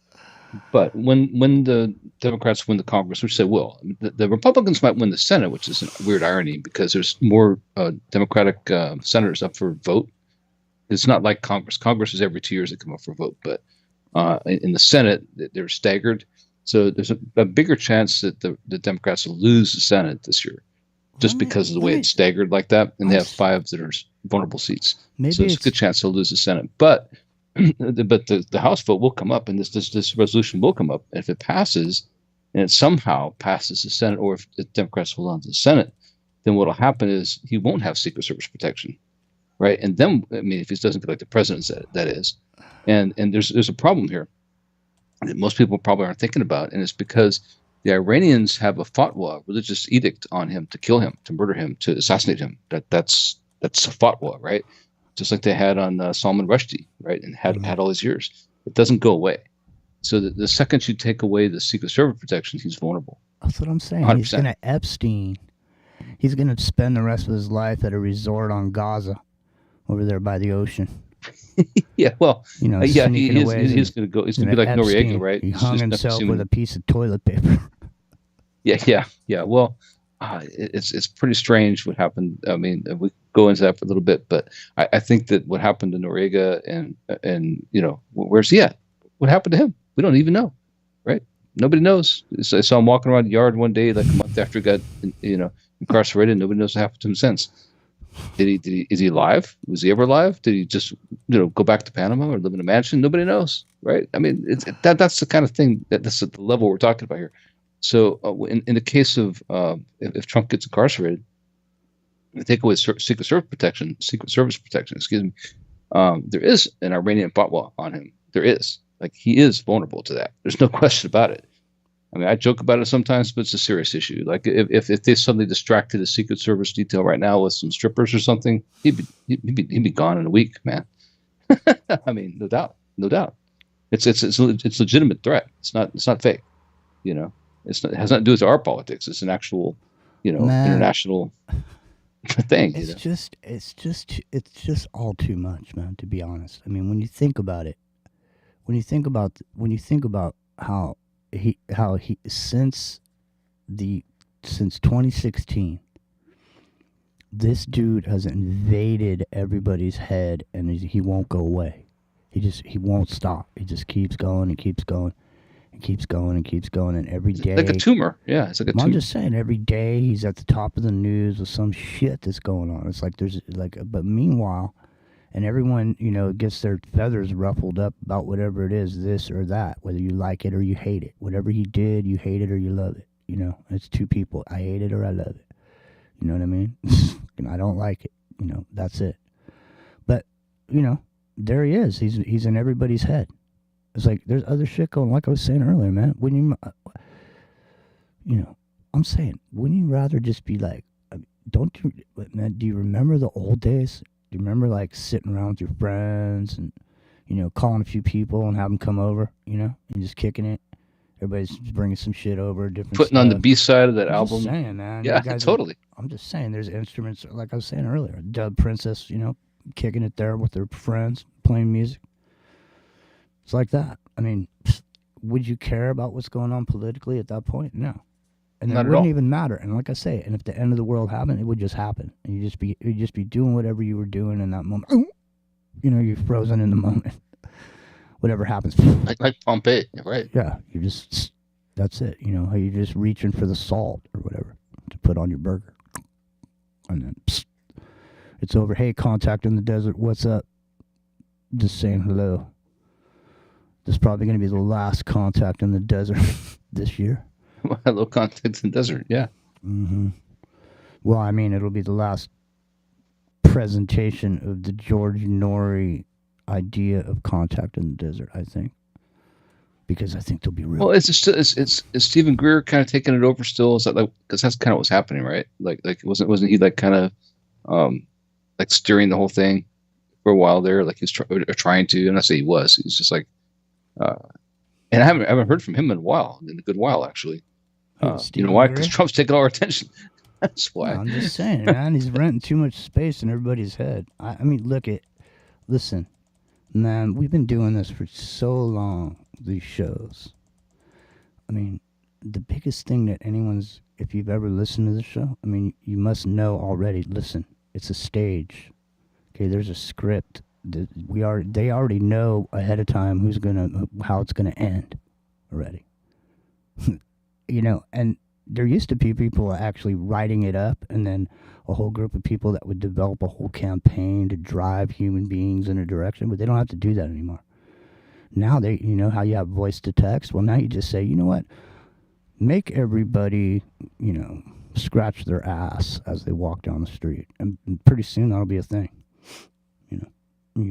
But when the Democrats win the Congress, which they will, the Republicans might win the Senate, which is a weird irony because there's more Democratic senators up for a vote. It's not like Congress. Congress is every 2 years they come up for a vote, but in the Senate, they're staggered. So there's a bigger chance that the Democrats will lose the Senate this year. Just because of the way it's staggered like that, and they have 5 that are vulnerable seats, so there's a good chance they'll lose the Senate. But the House vote will come up, and this resolution will come up. And if it passes, and it somehow passes the Senate, or if the Democrats hold on to the Senate, then what'll happen is he won't have Secret Service protection, right? And then, I mean, if he doesn't get like the president said, that is, and there's a problem here that most people probably aren't thinking about, and it's because the Iranians have a fatwa, religious edict on him to kill him, to murder him, to assassinate him. That's a fatwa, right? Just like they had on Salman Rushdie, right? And had all these years. It doesn't go away. So the second you take away the Secret Service protection, he's vulnerable. That's what I'm saying. 100%. He's going to Epstein. He's going to spend the rest of his life at a resort on Gaza, over there by the ocean. Yeah, well, You know, he's sneaking away going to go. He's going to be like Epstein. Noriega, right? He He's hung just never himself seen with him. a piece of toilet paper. Yeah. Well, it's pretty strange what happened. I mean, we go into that for a little bit, but I think that what happened to Noriega and you know, where's he at? What happened to him? We don't even know, right? Nobody knows. I saw him walking around the yard one day, like a month after he got, you know, incarcerated. Nobody knows what happened to him since. Is he alive? Was he ever alive? Did he just, you know, go back to Panama or live in a mansion? Nobody knows, right? I mean, that's the kind of thing that's at the level we're talking about here. So in the case of if Trump gets incarcerated, they take away Secret Service protection, excuse me, there is an Iranian fatwa on him. There is. Like, he is vulnerable to that. There's no question about it. I mean, I joke about it sometimes, but it's a serious issue. Like, if they suddenly distracted a Secret Service detail right now with some strippers or something, he'd be gone in a week, man. I mean, no doubt. It's a legitimate threat. It's not fake. You know, it has nothing to do with our politics. It's an actual, you know, international thing. It's just all too much, man. To be honest, I mean, when you think about it, when you think about how he since 2016, this dude has invaded everybody's head, and he won't go away. He won't stop. He just keeps going and keeps going and keeps going and keeps going, and every day, like a tumor. Yeah, it's like a tumor. I'm just saying, every day he's at the top of the news with some shit that's going on. It's like but meanwhile, and everyone, gets their feathers ruffled up about whatever it is, this or that, whether you like it or you hate it. Whatever he did, you hate it or you love it. It's two people. I hate it or I love it. You know what I mean? I don't like it. That's it. But, there he is. He's in everybody's head. It's like there's other shit going. Like I was saying earlier, man. I'm saying, wouldn't you rather just be like, do you remember the old days? Do you remember like sitting around with your friends and, calling a few people and have them come over, and just kicking it? Everybody's bringing some shit over, different putting stuff. on the B side of that I'm album. just saying, man. Yeah, totally. I'm just saying, there's instruments, like I was saying earlier, Dub Princess, kicking it there with their friends, playing music. It's like that. I mean, would you care about what's going on politically at that point? No. And it wouldn't even matter. And like I say, and if the end of the world happened, it would just happen. And you'd just be doing whatever you were doing in that moment. You're frozen in the moment. Whatever happens. Like Pompeii, right? Yeah, that's it. How you're just reaching for the salt or whatever to put on your burger. And then, it's over. Hey, contact in the desert. What's up? Just saying hello. This is probably going to be the last contact in the desert this year. Hello, contact in the desert. Yeah. Mm-hmm. Well, I mean, it'll be the last presentation of the George Norrie idea of contact in the desert, I think. Because I think there'll be real. Well, is Stephen Greer kind of taking it over still? Is that like, because that's kind of what's happening, right? Like wasn't he like kind of like steering the whole thing for a while there? Like he's trying to, and I say he was. He's just like, and I haven't heard from him in a good while actually. You know why? Because Trump's taking all our attention. That's why. No, I'm just saying, man. He's renting too much space in everybody's head. I mean, listen, man. We've been doing this for so long. These shows. I mean, the biggest thing that if you've ever listened to the show, I mean, you must know already. Listen, it's a stage. Okay, there's a script. They already know ahead of time how it's gonna end already. And there used to be people actually writing it up, and then a whole group of people that would develop a whole campaign to drive human beings in a direction, but they don't have to do that anymore. Now how you have voice to text? Well, now you just say, you know what? Make everybody, scratch their ass as they walk down the street. And pretty soon that'll be a thing,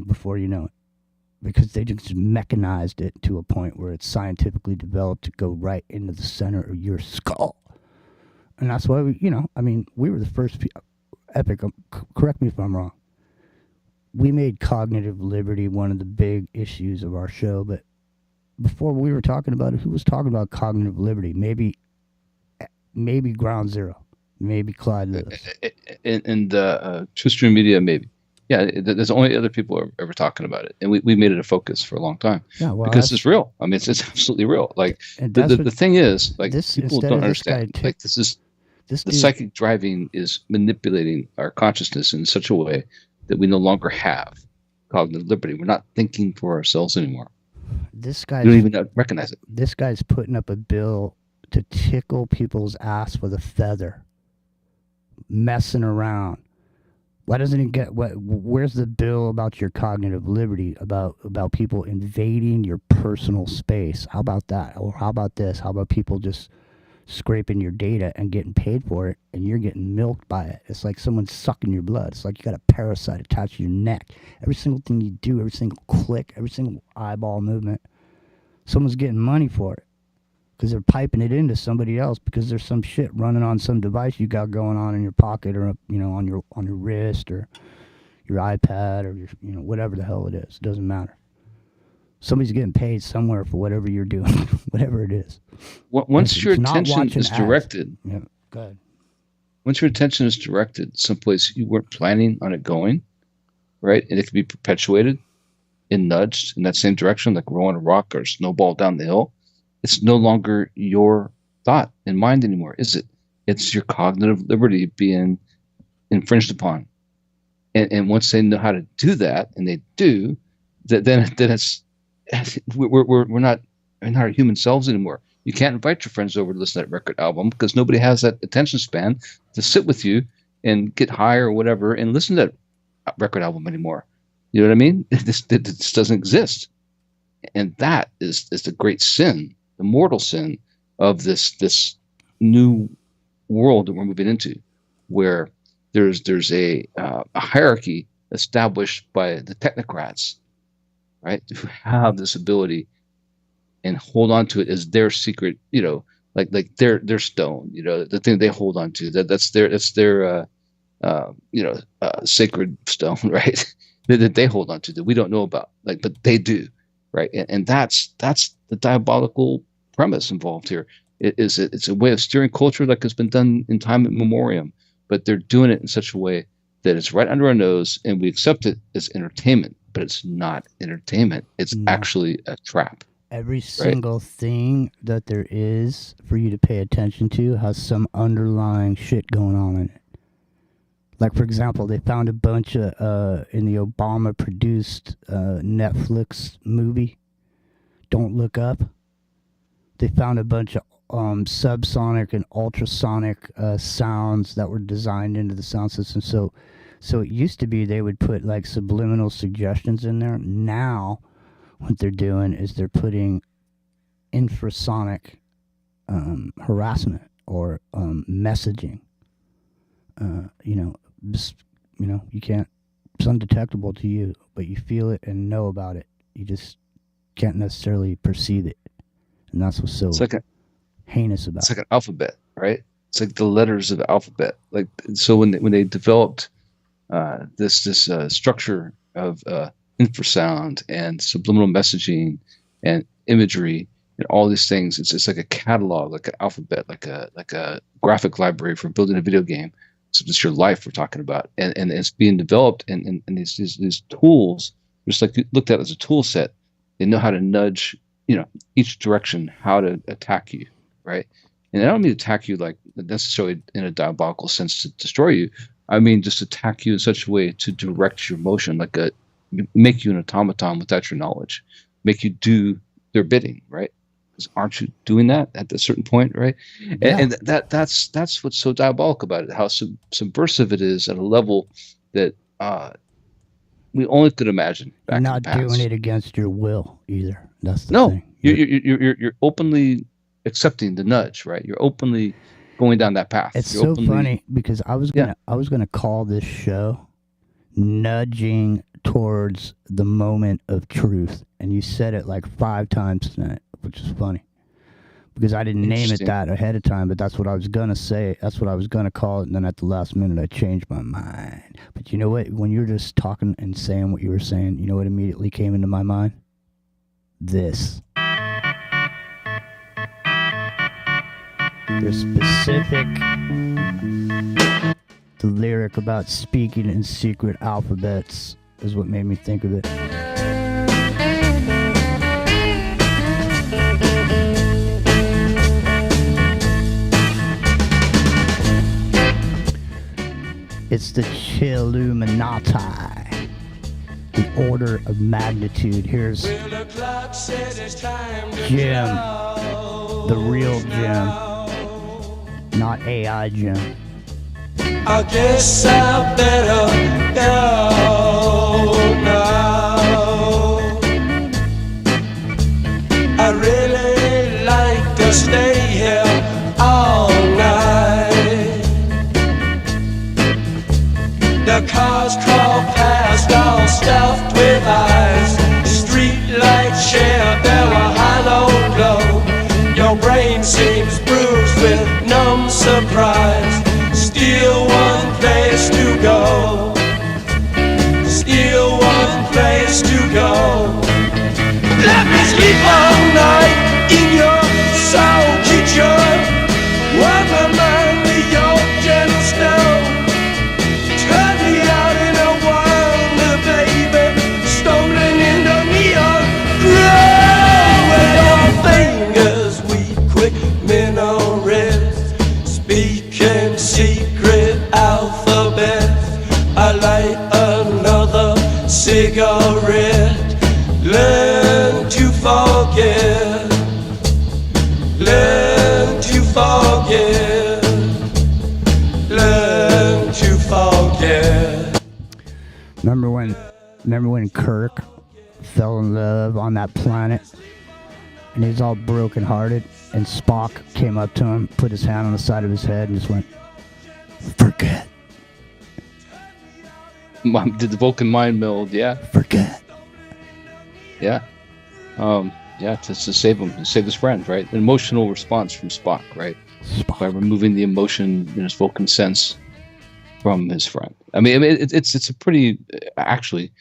before you know it. Because they just mechanized it to a point where it's scientifically developed to go right into the center of your skull. And that's why we were the first Epic, correct me if I'm wrong. We made cognitive liberty one of the big issues of our show, but before we were talking about it, who was talking about cognitive liberty? Maybe Ground Zero, maybe Clyde Lewis. And True Stream Media, maybe. Yeah, there's only other people ever talking about it, and we made it a focus for a long time. Yeah, well, because it's real. I mean, it's absolutely real. Like the thing is, like people don't understand. Like the psychic driving is manipulating our consciousness in such a way that we no longer have cognitive liberty. We're not thinking for ourselves anymore. We don't even recognize it. This guy's putting up a bill to tickle people's ass with a feather, messing around. Why doesn't he where's the bill about your cognitive liberty, about people invading your personal space? How about that? Or how about this? How about people just scraping your data and getting paid for it, and you're getting milked by it? It's like someone's sucking your blood. It's like you got a parasite attached to your neck. Every single thing you do, every single click, every single eyeball movement, someone's getting money for it. Because they're piping it into somebody else, because there's some shit running on some device you got going on in your pocket, or on your wrist, or your iPad, or your whatever the hell it is. It doesn't matter. Somebody's getting paid somewhere for whatever you're doing, whatever it is. Once your attention is directed, yeah, go ahead. once your attention is directed someplace you weren't planning on it going, right? And it can be perpetuated and nudged in that same direction, like rolling a rock or a snowball down the hill. It's no longer your thought and mind anymore, is it? It's your cognitive liberty being infringed upon. And once they know how to do that, and they do, then it's we're not our human selves anymore. You can't invite your friends over to listen to that record album because nobody has that attention span to sit with you and get high or whatever and listen to that record album anymore. You know what I mean? This doesn't exist, and that is the great sin, the mortal sin of this new world that we're moving into, where there's a hierarchy established by the technocrats, right, who have this ability and hold on to it as their secret, like their stone, the thing they hold on to. That's their sacred stone, right? that they hold on to, that we don't know about, but they do, right? And that's the diabolical premise involved here. It's a way of steering culture like it's been done in time immemorial, but they're doing it in such a way that it's right under our nose, and we accept it as entertainment, but it's not entertainment. It's actually a trap. Every single thing that there is for you to pay attention to has some underlying shit going on in it. Like, for example, they found a bunch of, in the Obama-produced Netflix movie, Don't Look Up, they found a bunch of subsonic and ultrasonic sounds that were designed into the sound system. So it used to be they would put, like, subliminal suggestions in there. Now, what they're doing is they're putting infrasonic harassment or messaging. You can't, it's undetectable to you, but you feel it and know about it. You just can't necessarily perceive it. And that's what's so heinous about it. It's like an alphabet, right? It's like the letters of the alphabet. Like, so when they developed this structure of infrasound and subliminal messaging and imagery and all these things, it's just like a catalog, like an alphabet, like a graphic library for building a video game. So it's your life we're talking about, and it's being developed, and these tools, just like you looked at as a tool set, they know how to nudge, each direction, how to attack you, right? And I don't mean attack you like necessarily in a diabolical sense to destroy you. I mean just attack you in such a way to direct your motion, make you an automaton without your knowledge, make you do their bidding, right? Because aren't you doing that at a certain point, right? Yeah. And that's what's so diabolical about it, how subversive it is at a level that we only could imagine. You're not doing it against your will either. That's the thing. You're openly accepting the nudge, right? You're openly going down that path. It's so funny because I was gonna call this show "Nudging Towards the Moment of Truth," and you said it like 5 times tonight, which is funny because I didn't name it that ahead of time, but that's what I was gonna say. That's what I was gonna call it, and then at the last minute I changed my mind. But you know what? When you were just talking and saying what you were saying, you know what immediately came into my mind? This. There's specific, the lyric about speaking in secret alphabets is what made me think of it. It's the chilluminatti, the order of magnitude. Here's Jim, the real Jim, not AI Jim. I guess I better go now. I really like to stay here all night. The cars crawl past, all stuffed with eyes. Street lights share their hollow glow. Your brain seems bruised with numb surprise. Still one place to go. Still one place to go. Let me sleep all night in your soul kitchen. While my mind with your gentle light another cigarette. Learn to forget. Learn to forget. Learn to forget. Remember when Kirk fell in love on that planet and he's all brokenhearted and Spock came up to him, put his hand on the side of his head and just went, forget. Did the Vulcan mind meld? Yeah. Forget. Yeah. Yeah, to save him, to save his friend, right? An emotional response from Spock, right? By removing the emotion in his Vulcan sense from his friend. I mean, it's a pretty, actually,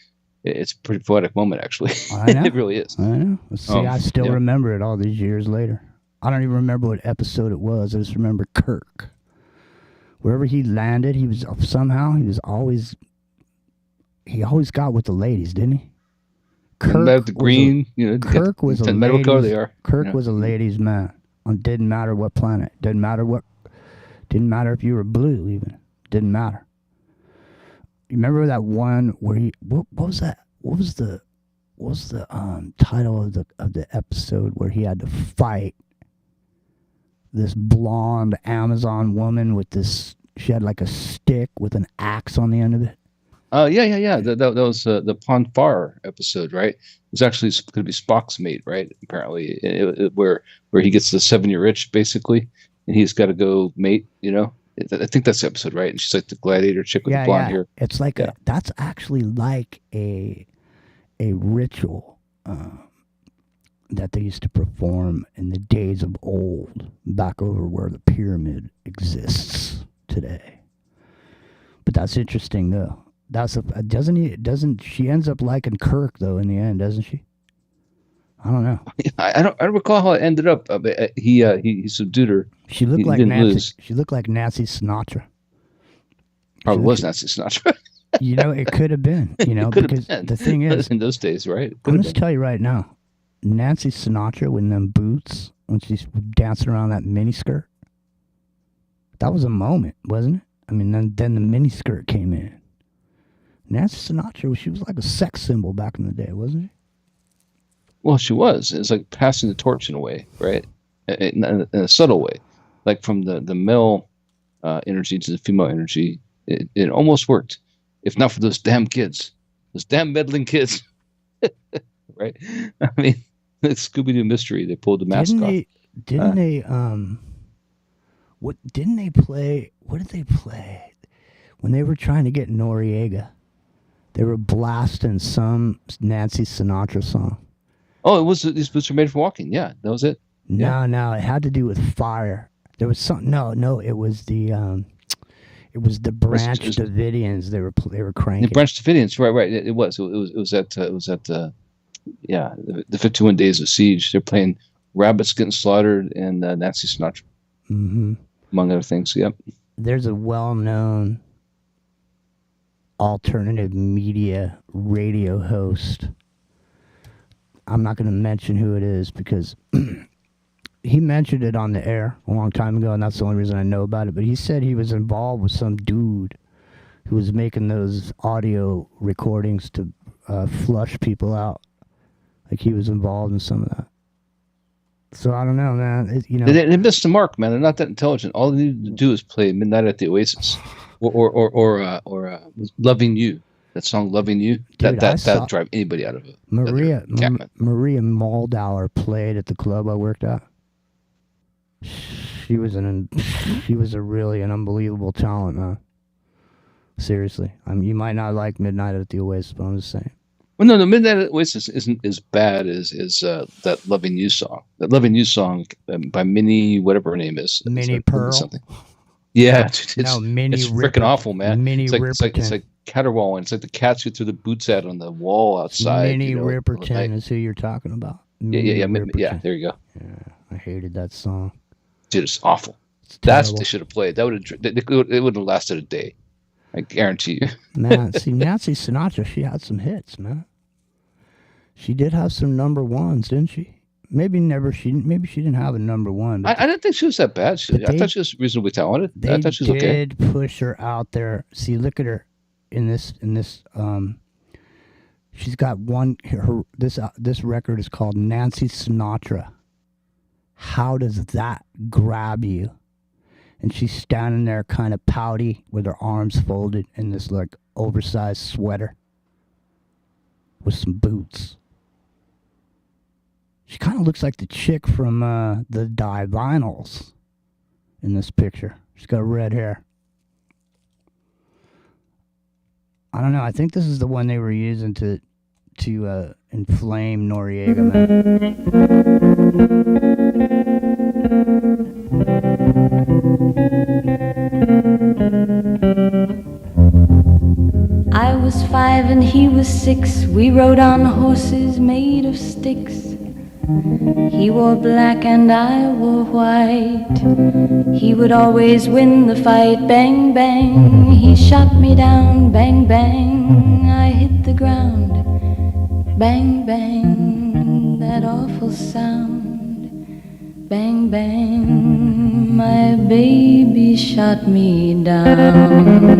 it's a pretty poetic moment, actually. I know. It really is. I know. See, I still remember it all these years later. I don't even remember what episode it was. I just remember Kirk. Wherever he landed, he always got with the ladies, didn't he? Kirk the green, Kirk was a metal color they are. Kirk was a ladies' man. Didn't matter what planet. Didn't matter if you were blue. Even didn't matter. You remember that one where he? What was that? What was the title of the episode where he had to fight this blonde Amazon woman with this? She had like a stick with an axe on the end of it. Yeah. That was the Ponfar episode, right? It was actually going to be Spock's mate, right? Apparently, where he gets the 7-year itch, basically, and he's got to go mate. I think that's the episode, right? And she's like the gladiator chick with the blonde hair. It's like that's actually like a ritual that they used to perform in the days of old, back over where the pyramid exists today. But that's interesting, though. Doesn't she ends up liking Kirk though in the end, doesn't she? I don't know. I don't recall how it ended up. He subdued her. She looked like Nancy. Lose. She looked like Nancy Sinatra. Probably was Nancy Sinatra. It could have been. Because the thing is, in those days, right? I'm just tell you right now, Nancy Sinatra with them boots when she's dancing around that miniskirt. That was a moment, wasn't it? I mean, then the miniskirt came in. Nancy Sinatra, she was like a sex symbol back in the day, wasn't she? Well, she was. It's like passing the torch in a way, right? In a subtle way. Like from the male energy to the female energy, it almost worked. If not for those damn kids. Those damn meddling kids. Right? I mean, it's Scooby-Doo Mystery. They pulled the mask off. What did they play? When they were trying to get Noriega, they were blasting some Nancy Sinatra song. Oh, these boots are made for walking. Yeah, that was it. No, it had to do with fire. There was some. No, it was the Branch Davidians. They were cranking. The Branch Davidians, right. It was at the 51 Days of Siege. They're playing Rabbits Getting Slaughtered and Nancy Sinatra, among other things. Yep. There's a well-known alternative media radio host. I'm not going to mention who it is because he mentioned it on the air a long time ago, and that's the only reason I know about it. But he said he was involved with some dude who was making those audio recordings to flush people out. Like he was involved in some of that. So I don't know, man. They missed the mark, man. They're not that intelligent. All they need to do is play "Midnight at the Oasis" or "Loving You." That song, "Loving You," Dude, that drive anybody out of it. Maria Moldauer played at the club I worked at. She was really an unbelievable talent, man. Seriously, you might not like "Midnight at the Oasis," but I'm just saying. Well, no, "Midnight at the Oasis" isn't as bad as that "Loving You" song. That "Loving You" song by Minnie, whatever her name is. Minnie Pearl. Something. Yeah, it's freaking awful, man. It's like caterwauling. It's like the cats who threw the boots out on the wall outside. Minnie Riperton is who you're talking about. Yeah. There you go. Yeah, I hated that song. Dude, it's awful. That's what they should have played. That it would have lasted a day. I guarantee you. Man, see, Nancy Sinatra, she had some hits, man. She did have some number ones, didn't she? Maybe she didn't have a number one. I didn't think she was that bad. I thought she was reasonably talented. I thought she was okay. They did push her out there. See, look at her. in this she's got one. This record is called Nancy Sinatra. How does that grab you? And she's standing there kind of pouty with her arms folded in this like oversized sweater with some boots. She kind of looks like the chick from the Die Vinyls in this picture. She's got red hair. I don't know. I think this is the one they were using to inflame Noriega, I was 5 and he was 6. We rode on horses made of sticks. He wore black and I wore white. He would always win the fight. Bang, bang, he shot me down. Bang, bang, I hit the ground. Bang, bang, that awful sound. Bang, bang, my baby shot me down.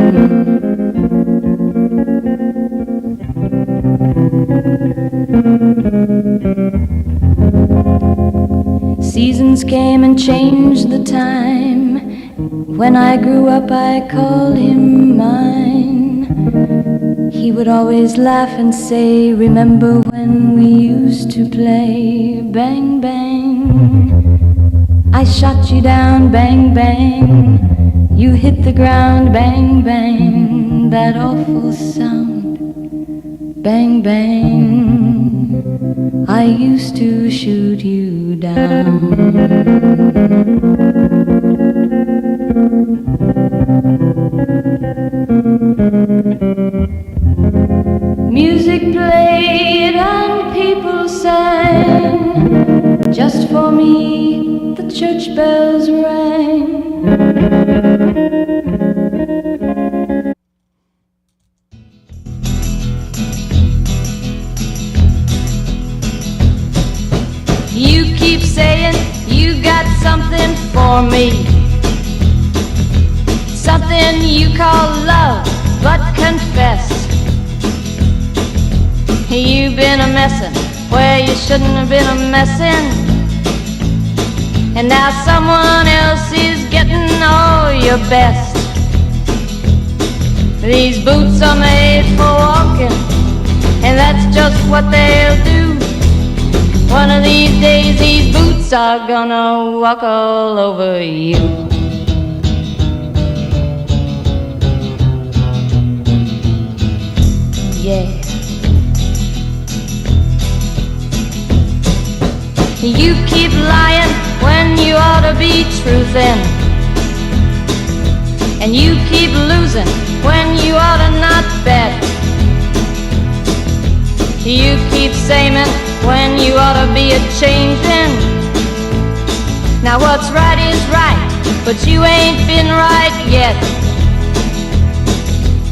Seasons came and changed the time. When I grew up I called him mine. He would always laugh and say, remember when we used to play? Bang, bang, I shot you down. Bang, bang, you hit the ground. Bang, bang, that awful sound. Bang, bang, I used to shoot you down. Music played and people sang. Just for me the church bells rang. You keep saying you got something for me, something you call love, but confess you've been a messin' where you shouldn't have been a messin', and now someone else is getting all your best. These boots are made for walking, and that's just what they'll do. One of these days these boots are gonna walk all over you. Yeah. You keep lying when you ought to be truthin', and you keep losing when you ought to not bet. You keep saying when you ought to be a-changin'. Now what's right is right, but you ain't been right yet.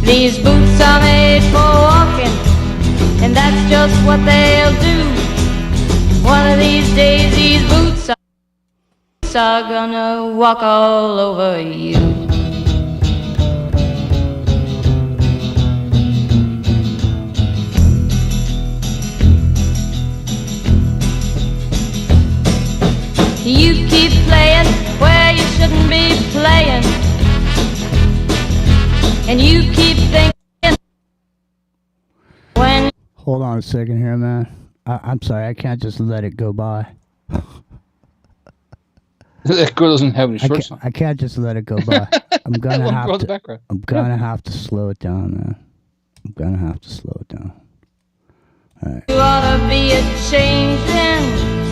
These boots are made for walking, and that's just what they'll do. One of these days these boots are gonna walk all over you. You keep playing where you shouldn't be playing, and you keep thinking when... Hold on a second here, man. I'm sorry, I can't just let it go by. That girl doesn't have any shorts on. I can't just let it go by. I'm gonna have to slow it down, man. I'm gonna have to slow it down. All right. You ought to be a-changin'.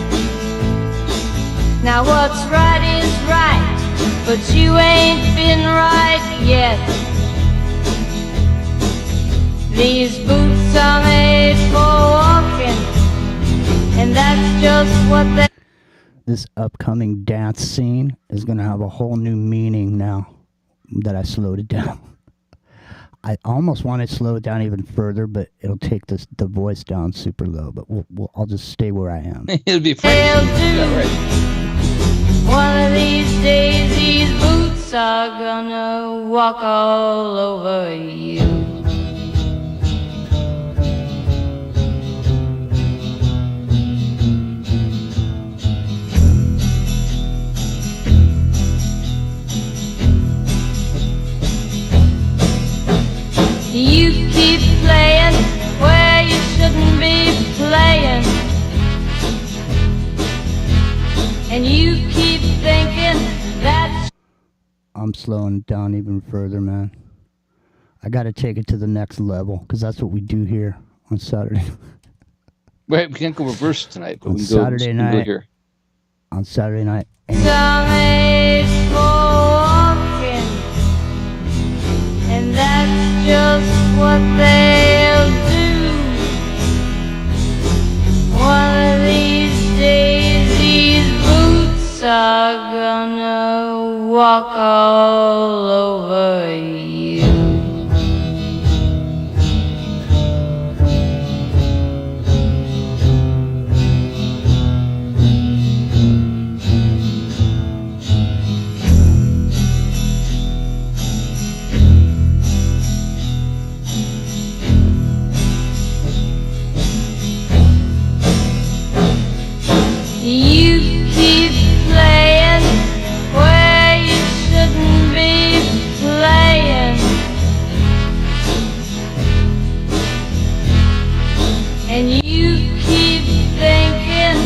Now what's right is right, but you ain't been right yet. These boots are made for walking, and that's just what they... This upcoming dance scene is gonna have a whole new meaning now that I slowed it down. I almost want to slow it down even further, but it'll take the voice down super low. But I'll just stay where I am. It'll be funny. Yeah, right. One of these days these boots are gonna walk all over you. You keep playing where you shouldn't be playing. And you keep thinking that I'm slowing it down even further, man. I got to take it to the next level because that's what we do here on Saturday. Right, we can't go reverse tonight, but On we can go Saturday we can go night. here. On Saturday night. some age for walking. And that's just what they'll do. One of these days, these boots are gonna walk all over you. You keep playing where you shouldn't be playing. And you keep thinking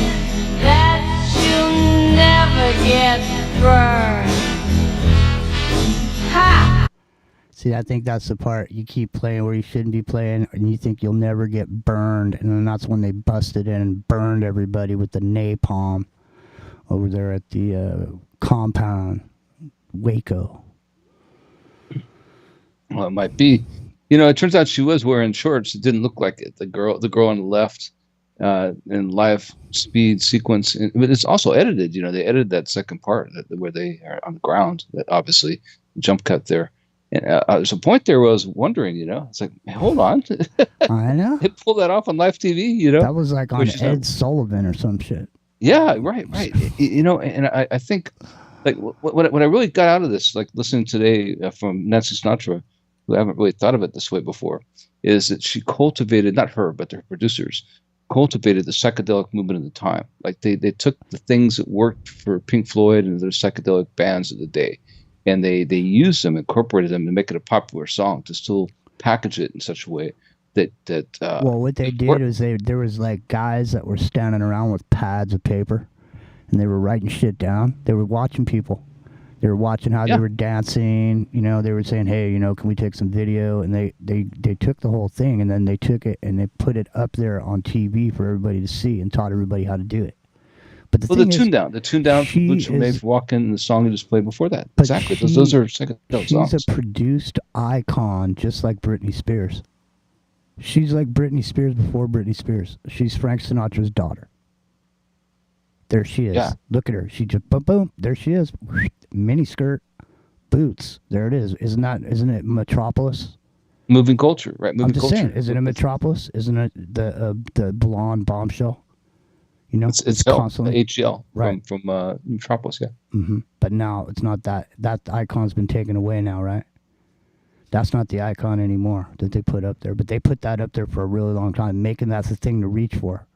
that you'll never get burned. Ha! See, I think that's the part. You keep playing where you shouldn't be playing, and you think you'll never get burned. And then that's when they busted in and burned everybody with the napalm over there at the compound, Waco. Well, it might be. You know, it turns out she was wearing shorts. It didn't look like it. The girl on the left, in live speed sequence, but it's also edited. You know, they edited that second part where they are on the ground. That obviously jump cut there. And there's a point there where I was wondering, you know, it's like, hold on. I know. They pulled that off on live TV, you know. That was like on Ed Sullivan or some shit. Yeah, right. You know, and I think, like, what I really got out of this, like listening today from Nancy Sinatra, who I haven't really thought of it this way before, is that she cultivated, not her, but their producers, cultivated the psychedelic movement of the time. Like they took the things that worked for Pink Floyd and their psychedelic bands of the day, and they used them, incorporated them to make it a popular song, to still package it in such a way that well, what they did is there was like guys that were standing around with pads of paper, and they were writing shit down. They were watching people. They were watching how they were dancing. You know, they were saying, "Hey, you know, can we take some video?" And they took the whole thing, and then they took it and they put it up there on TV for everybody to see, and taught everybody how to do it. But the tune down boots were made for walking, and the song you just played before that. Exactly, those are psychedelic songs. She's a produced icon, just like Britney Spears. She's like Britney Spears before Britney Spears. She's Frank Sinatra's daughter. There she is. Yeah. Look at her. She just boom, boom. There she is. Mini skirt, boots. There it is. Isn't it Metropolis? Moving culture, right? Moving I'm just culture. saying. Isn't it Metropolis? Isn't it the blonde bombshell? You know, it's constantly HL right from Metropolis, yeah. Mm-hmm. But now it's not that. That icon's been taken away now, right? That's not the icon anymore that they put up there. But they put that up there for a really long time, making that the thing to reach for.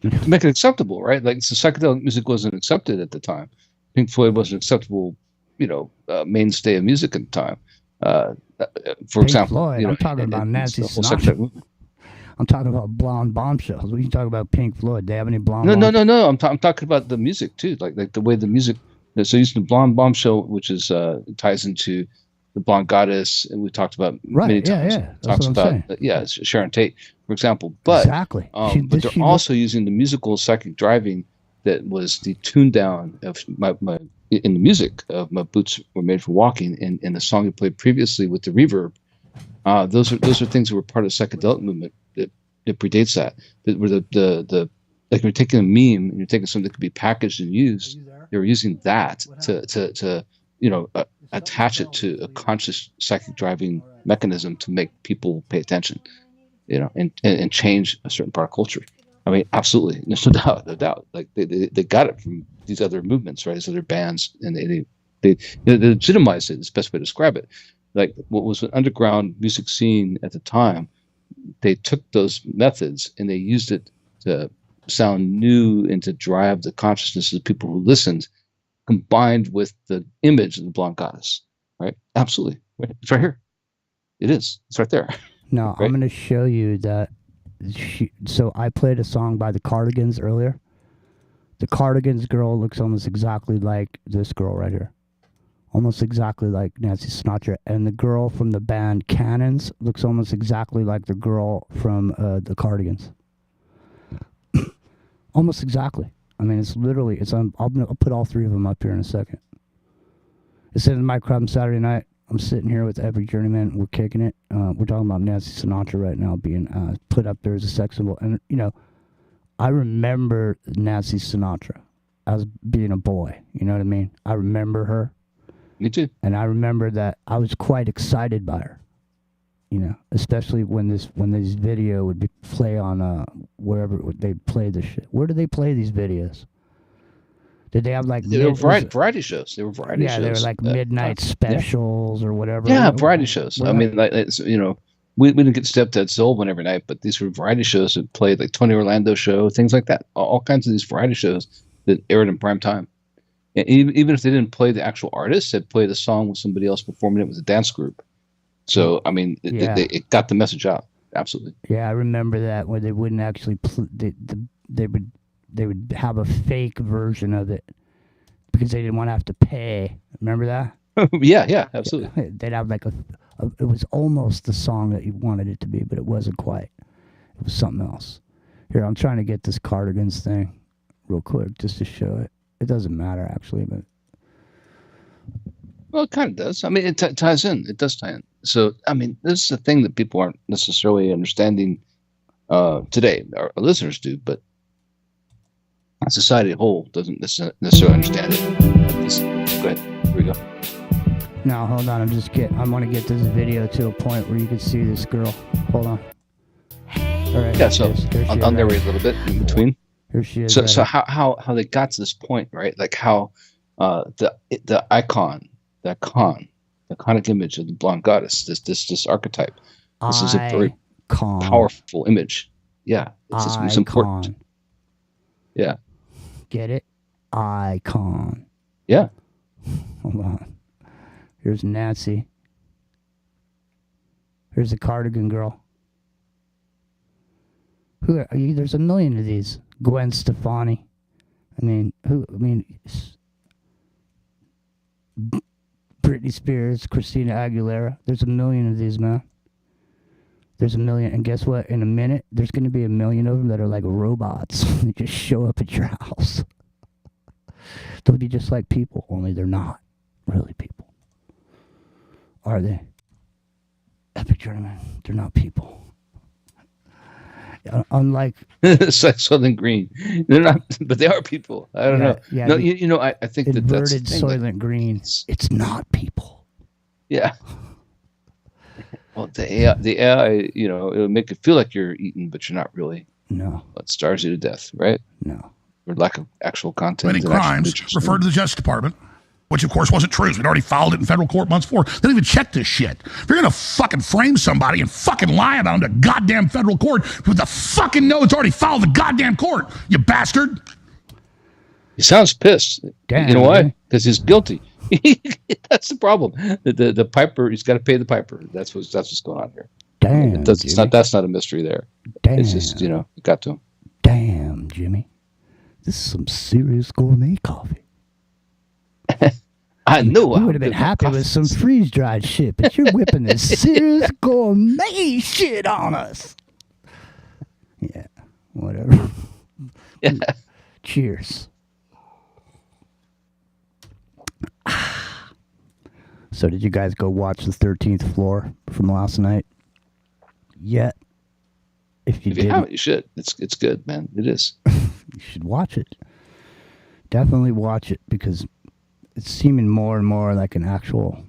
To make it acceptable, right? Like, so psychedelic music wasn't accepted at the time. Pink Floyd wasn't acceptable, you know, mainstay of music at the time. For example, Floyd, you know, I'm talking about Nancy Sinatra. I'm talking about blonde bombshells. We can talk about Pink Floyd. Do they have any blonde? No. I'm talking about the music too, like the way the music. So using the blonde bombshell, which is ties into the blonde goddess, and we talked about many times. Yeah. That's what I'm saying. Sharon Tate, for example. But exactly. But they're also using the musical psychic driving that was the tune down of my in the music of My Boots Were Made for Walking, and the song you played previously with the reverb. Those are things that were part of the psychedelic movement that predates that. That were the like, you're taking a meme and you're taking something that could be packaged and used. They were using that to you know, attach it to a conscious psychic driving mechanism to make people pay attention, you know, and change a certain part of culture. I mean, absolutely, there's no doubt. Like they got it from these other movements, right? These other bands, and they legitimized it. It's the best way to describe it. Like, what was an underground music scene at the time, they took those methods and they used it to sound new and to drive the consciousness of the people who listened, combined with the image of the blonde goddess, right? Absolutely. It's right here. It is. It's right there. No, Right? I'm going to show you that. So I played a song by the Cardigans earlier. The Cardigans girl looks almost exactly like this girl right here. Almost exactly like Nancy Sinatra. And the girl from the band Cannons looks almost exactly like the girl from the Cardigans. Almost exactly. I mean, it's literally, I'll put all three of them up here in a second. It says in my crowd Saturday night. I'm sitting here with every journeyman. We're kicking it. We're talking about Nancy Sinatra right now being put up there as a sex symbol. And, you know, I remember Nancy Sinatra as being a boy. You know what I mean? I remember her. Me too. And I remember that I was quite excited by her. You know, especially when this video would be play on wherever they play this shit. Where do they play these videos? Did they have like They were variety shows? They were variety shows. Yeah, they were like midnight specials or whatever. Yeah, variety shows. I mean, like, you know, we didn't get Stepdad Sullivan every night, but these were variety shows that played, like Tony Orlando show, things like that. All kinds of these variety shows that aired in prime time. And even if they didn't play the actual artist, they'd play the song with somebody else performing it with a dance group. So, I mean, it got the message out. Absolutely. Yeah, I remember that where they wouldn't actually they would have a fake version of it because they didn't want to have to pay. Remember that? Yeah, absolutely. They'd have like it was almost the song that you wanted it to be, but it wasn't quite. It was something else. Here, I'm trying to get this Cardigans thing real quick just to show it. It doesn't matter actually, but well, it kind of does. I mean, it ties in. It does tie in. So, I mean, this is the thing that people aren't necessarily understanding today. Our listeners do, but society as a whole doesn't necessarily understand it. Go ahead. Here we go. No, hold on. I want to get this video to a point where you can see this girl. Hold on. All right. Yeah. So I'll narrate a little bit in between. Here she is. So how they got to this point, right? Like how the icon, the iconic image of the blonde goddess, this archetype. This is a very powerful image. Yeah, it's important. Yeah. Get it? Icon. Yeah. Hold on. Here's Nancy. Here's the Cardigan girl. There's a million of these. Gwen Stefani. Britney Spears, Christina Aguilera. There's a million of these, man. There's a million. And guess what? In a minute, there's going to be a million of them that are like robots. They just show up at your house. They'll be just like people, only they're not really people. Are they? Epic Journeyman, they're not people. Unlike it's like Soylent Green, they're not, but they are people. I don't know. Yeah, no, you know, I think that's inverted Soylent Green. It's not people. Yeah. Well, the AI, you know, it'll make it feel like you're eating, but you're not really. No. It stars you to death, right? No. Or lack of actual content. Many crimes referred to the Justice Department, which of course wasn't true. We'd already filed it in federal court months before. They didn't even check this shit. If you're gonna fucking frame somebody and fucking lie about them to goddamn federal court with the fucking know it's already filed the goddamn court, you bastard. He sounds pissed. Damn, you know why? Because he's guilty. That's the problem. The piper, he's got to pay the piper. That's what's going on here. Damn, that's not a mystery there. Damn. It's just, you know, it got to him. Damn, Jimmy. This is some serious gourmet coffee. I know. You would have been happy with some freeze-dried shit, but you're whipping this serious gourmet shit on us. Yeah, whatever. Yeah. Cheers. So did you guys go watch the 13th Floor from last night? Yet? If you haven't, you should. It's good, man. It is. You should watch it. Definitely watch it because it's seeming more and more like an actual,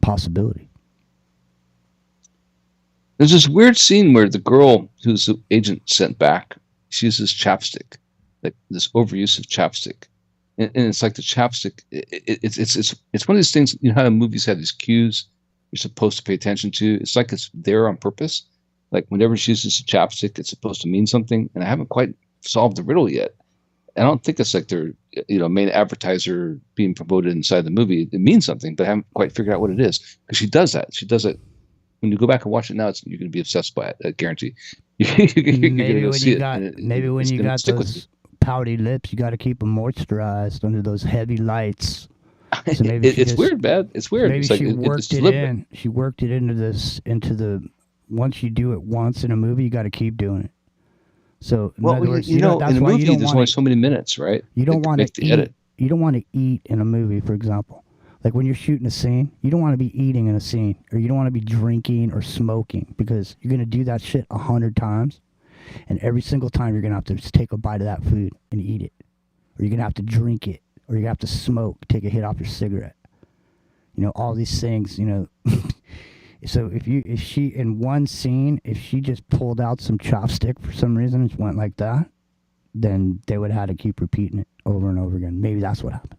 possibility. There's this weird scene where the girl who's the agent sent back, she uses chapstick, like this overuse of chapstick. And it's like the chapstick. It's one of these things. You know how movies have these cues you're supposed to pay attention to. It's like it's there on purpose. Like whenever she uses a chapstick, it's supposed to mean something. And I haven't quite solved the riddle yet. I don't think it's like their main advertiser being promoted inside the movie. It means something, but I haven't quite figured out what it is, because she does that. She does it. When you go back and watch it now, you're going to be obsessed by it. I guarantee. Maybe when you got those pouty lips, you got to keep them moisturized under those heavy lights. So maybe it's weird, man. It's weird. Maybe it's like, she worked it's it in. She worked it into the. Once you do it once in a movie, you got to keep doing it. So in other words, in a movie, there's only so many minutes, right? You don't want to eat. Edit. You don't want to eat in a movie, for example. Like when you're shooting a scene, you don't want to be eating in a scene, or you don't want to be drinking or smoking, because you're going to do that shit 100 times. And every single time you're going to have to just take a bite of that food and eat it. Or you're going to have to drink it. Or you're going to have to smoke, take a hit off your cigarette. All these things, So if she, in one scene, if she just pulled out some chopstick for some reason and went like that, then they would have to keep repeating it over and over again. Maybe that's what happened.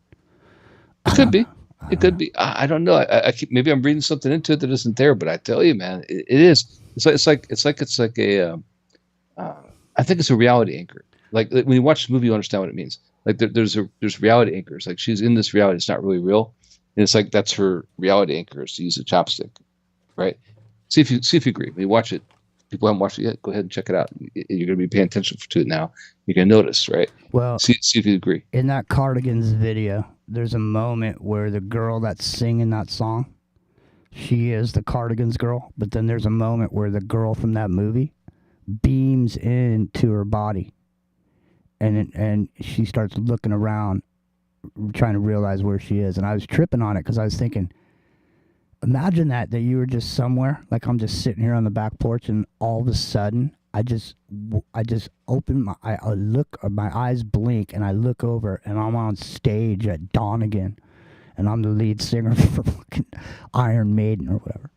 It could be. It could be. I don't know. I keep, maybe I'm reading something into it that isn't there, but I tell you, man, it is. It's like a. I think it's a reality anchor. Like when you watch the movie, you understand what it means. Like there's reality anchors. Like she's in this reality. It's not really real, and it's like that's her reality anchor is to use a chopstick, right? See if you agree. When you watch it, people haven't watched it yet. Go ahead and check it out. You're going to be paying attention to it now. You're going to notice, right? Well, see if you agree. In that Cardigans video, there's a moment where the girl that's singing that song, she is the Cardigans girl, but then there's a moment where the girl from that movie beams into her body, and she starts looking around, trying to realize where she is. And I was tripping on it because I was thinking, imagine that you were just somewhere, like I'm just sitting here on the back porch, and all of a sudden I just open I look, or my eyes blink, and I look over, and I'm on stage at Donegan, and I'm the lead singer for fucking Iron Maiden or whatever.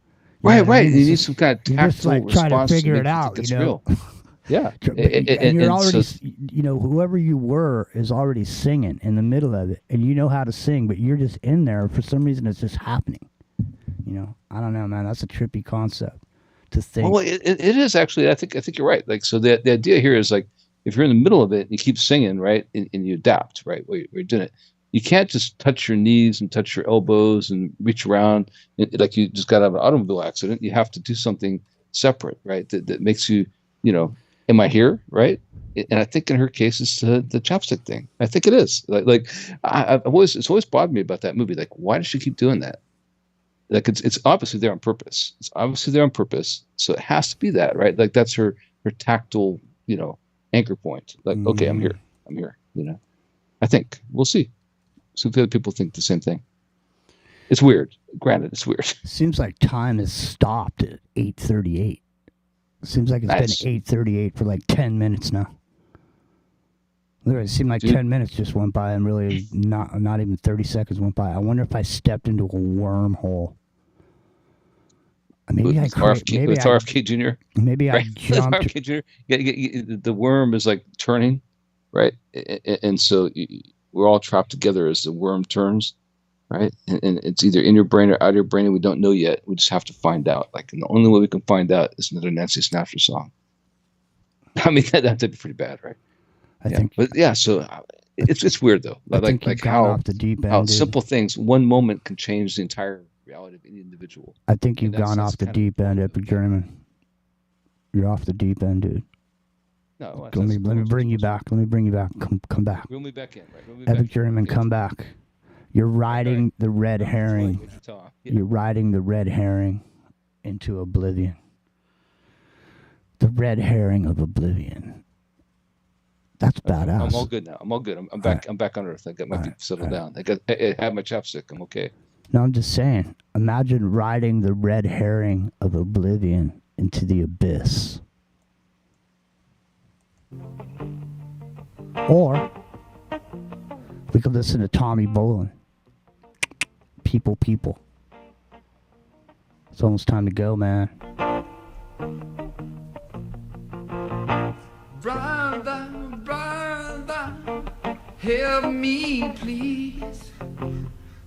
Right. You need some kind of tactful just like response trying to figure to it out. It's real. Yeah, and you're already, whoever you were is already singing in the middle of it, and you know how to sing, but you're just in there for some reason. It's just happening. I don't know, man. That's a trippy concept to think. Well, it is actually. I think you're right. Like, so the idea here is like, if you're in the middle of it and you keep singing, right, and you adapt, right, while you're doing it, you can't just touch your knees and touch your elbows and reach around like you just got out of an automobile accident. You have to do something separate, right? That makes you, am I here, right? And I think in her case, it's the chopstick thing. I think it is. It's always bothered me about that movie. Like, why does she keep doing that? Like, it's obviously there on purpose. It's obviously there on purpose. So it has to be that, right? Like, that's her tactile, anchor point. Like, okay, I'm here. I think we'll see. So if other people think the same thing. It's weird. Granted, it's weird. Seems like time has stopped at 8:38. Seems like it's been 8:38 for like 10 minutes now. Literally, it seemed like 10 minutes just went by, and really not even 30 seconds went by. I wonder if I stepped into a wormhole. Maybe I RFK Jr. Maybe I jumped. RFK Jr. The worm is like turning, right? And so we're all trapped together as the worm turns, right? And it's either in your brain or out of your brain, and we don't know yet. We just have to find out. Like, and the only way we can find out is another Nancy Sinatra song. I mean, that'd be pretty bad, right? I think. But yeah, so it's weird though. Like how off the deep end, how simple things, one moment can change the entire reality of any individual. I think you've gone off the deep end, Epic Journeyman. You're off the deep end, dude. No, let me bring you back. Let me bring you back. Come back. Reel me back in, right? Epic Journeyman, come back. You're riding the red herring. You're riding the red herring into oblivion. The red herring of oblivion. That's badass. I'm all good now. I'm all good. I'm back. I'm back on Earth. I got my feet settled down. I have my chopstick. I'm okay. No, I'm just saying. Imagine riding the red herring of oblivion into the abyss. Or we could listen to Tommy Bolin. People. It's almost time to go, man. Brother, help me, please.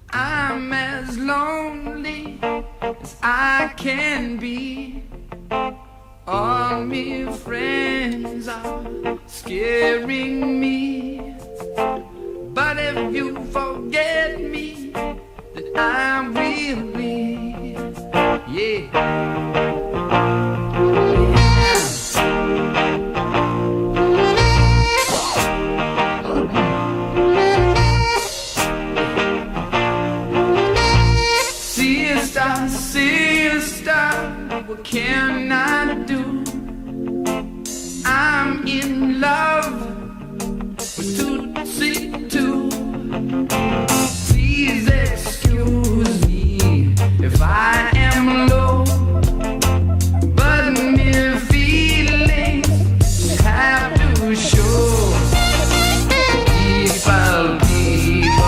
I'm as lonely as I can be. All my friends are scaring me. forget me that I will be. Yeah. Sister, what can I do? I'm in love with Tootsie too. Please excuse me if I am low, but mere feelings have to show. People.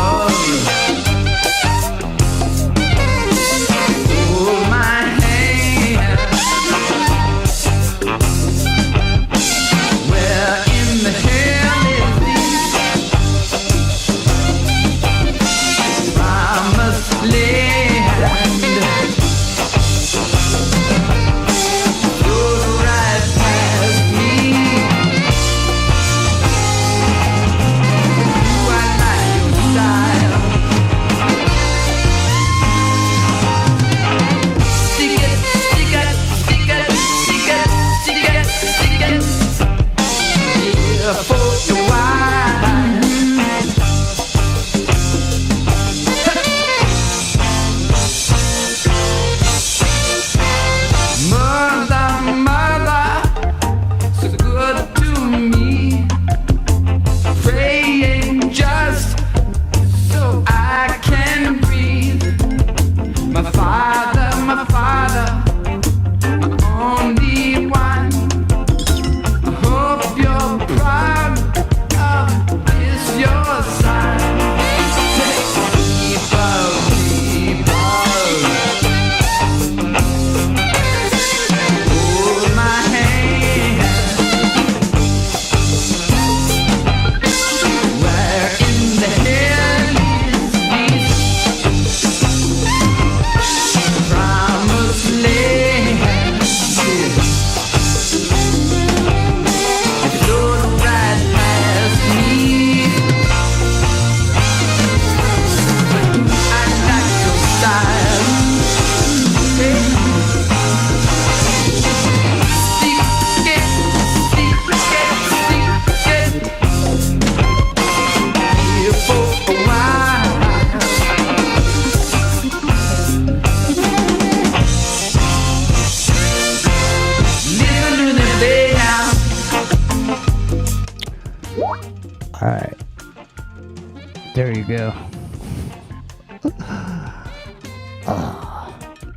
There you go.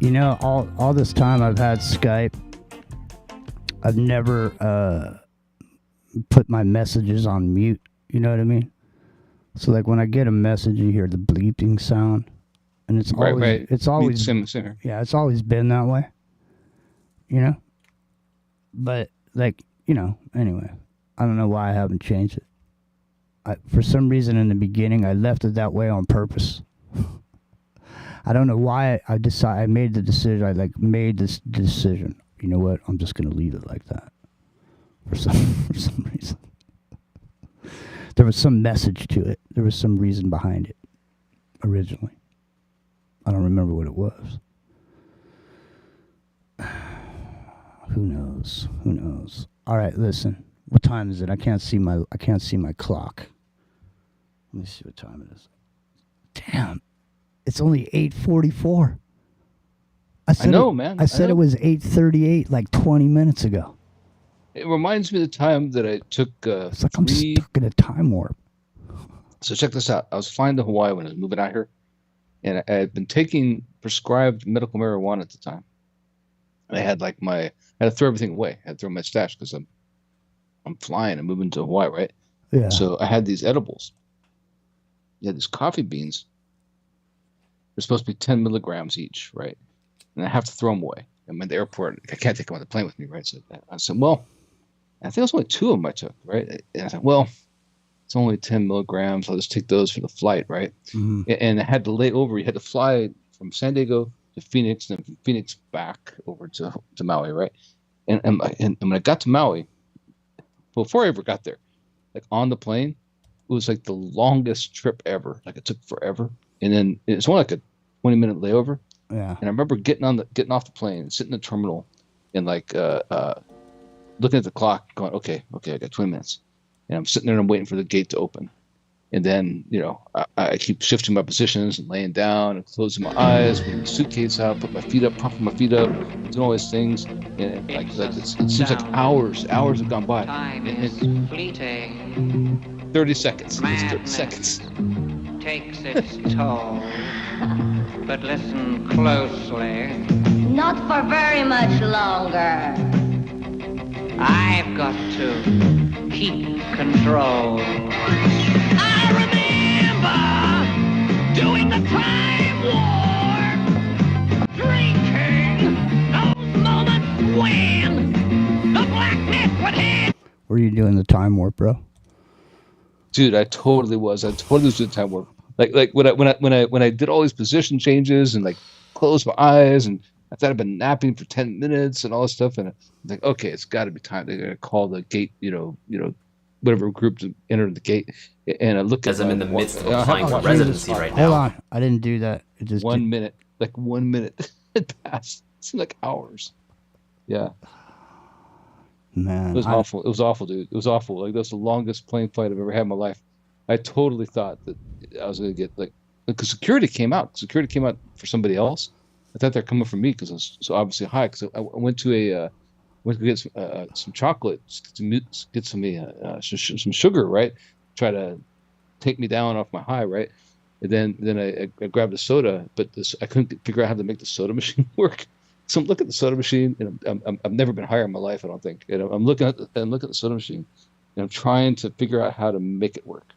You know, all this time I've had Skype, I've never put my messages on mute. You know what I mean? So like when I get a message, you hear the bleeping sound, and it's always it's always yeah, it's always been that way. You know, but like anyway, I don't know why I haven't changed it. For some reason in the beginning, I left it that way on purpose. I don't know why I made the decision. I made this decision. You know what? I'm just gonna leave it like that. For some reason, there was some message to it. There was some reason behind it. Originally, I don't remember what it was. Who knows? Who knows? All right, listen. What time is it? I can't see my clock. Let me see what time it is. Damn. It's only 8:44. I know, man. I said it was 8:38 like 20 minutes ago. It reminds me of the time that I took it's like I'm stuck in a time warp. So check this out. I was flying to Hawaii when I was moving out here, and I had been taking prescribed medical marijuana at the time. I had I had to throw everything away. I had to throw my stash because I'm flying and moving to Hawaii, right? Yeah. So I had these edibles. You had these coffee beans. They're supposed to be 10 milligrams each, right? And I have to throw them away. I'm at the airport. I can't take them on the plane with me, right? So I said, well, I think it was only 2 of them I took, right? And I said, well, it's only 10 milligrams. I'll just take those for the flight, right? Mm-hmm. And I had to lay over. You had to fly from San Diego to Phoenix, and then from Phoenix back over to Maui, right? And when I got to Maui, before I ever got there, like on the plane, was like the longest trip ever. Like it took forever, and then it's only like a 20-minute layover. Yeah. And I remember getting off the plane, sitting in the terminal, and like looking at the clock, going, okay, I got 20 minutes, and I'm sitting there and I'm waiting for the gate to open. And then, I keep shifting my positions and laying down and closing my eyes, putting the suitcase out, put my feet up, propping my feet up, doing all these things. And it seems like hours have gone by. Time is fleeting. 30 seconds. It's 30 seconds. Takes its toll. But listen closely. Not for very much longer. I've got to keep control. I remember doing the time warp, drinking those moments when the blackness would hit. Were you doing the time warp, bro? Dude, I totally was. I totally was doing time warp. Like when I did all these position changes and like closed my eyes, and I thought I'd been napping for 10 minutes and all this stuff, and I'm like, okay, it's got to be time. They're gonna call the gate, whatever group to enter the gate. And I look as I'm in the midst of applying for residency right now. Hold on, I didn't do that. It just 1 minute, like 1 minute it passed. It seemed like hours. Yeah. Man, it was awful. It was awful, dude. It was awful. Like that's the longest plane flight I've ever had in my life. I totally thought that I was gonna get because security came out. Security came out for somebody else. I thought they're coming for me because I was so obviously high. Because I went to get some chocolate, get some sugar, right? Try to take me down off my high, right? And then I grabbed a soda, but I couldn't figure out how to make the soda machine work. So I'm looking at the soda machine, and I've never been higher in my life, I don't think. And I'm looking at the soda machine, and I'm trying to figure out how to make it work,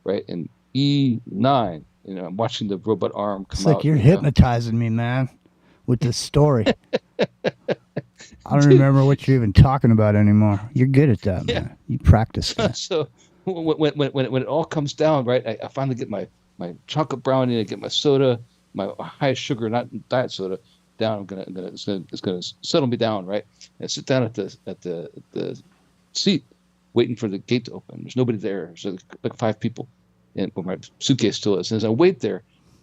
right? And E9, I'm watching the robot arm come out. It's like you're hypnotizing me, man, with this story. I don't remember what you're even talking about anymore. You're good at that, man. You practice that. So when it all comes down, right, I finally get my chocolate brownie, I get my soda, my high sugar, not diet soda, down. It's gonna settle me down, right? And I sit down at the seat, waiting for the gate to open. There's nobody there. There's like 5 people, and my suitcase still is. And as I wait there,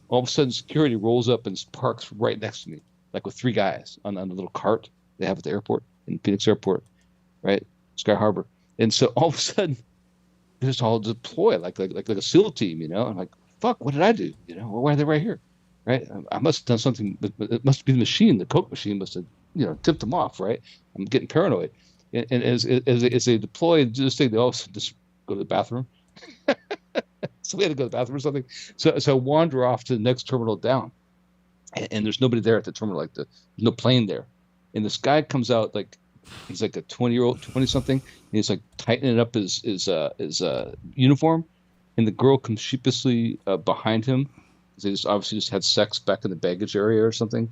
all of a sudden security rolls up and parks right next to me, like with 3 guys on a little cart they have at the airport, in Phoenix Airport, right, Sky Harbor. And so all of a sudden, they just all deploy like a SEAL team, I'm like, fuck, what did I do? Why are they right here? Right? I must have done something. It must be the machine. The Coke machine must have, tipped them off. Right? I'm getting paranoid. And as they deploy this thing, they all just go to the bathroom. So we had to go to the bathroom or something. So I wander off to the next terminal down, and there's nobody there at the terminal. There's no plane there. And this guy comes out like he's like a 20-something. And he's like tightening up his uniform, and the girl comes sheepishly behind him. They obviously had sex back in the baggage area or something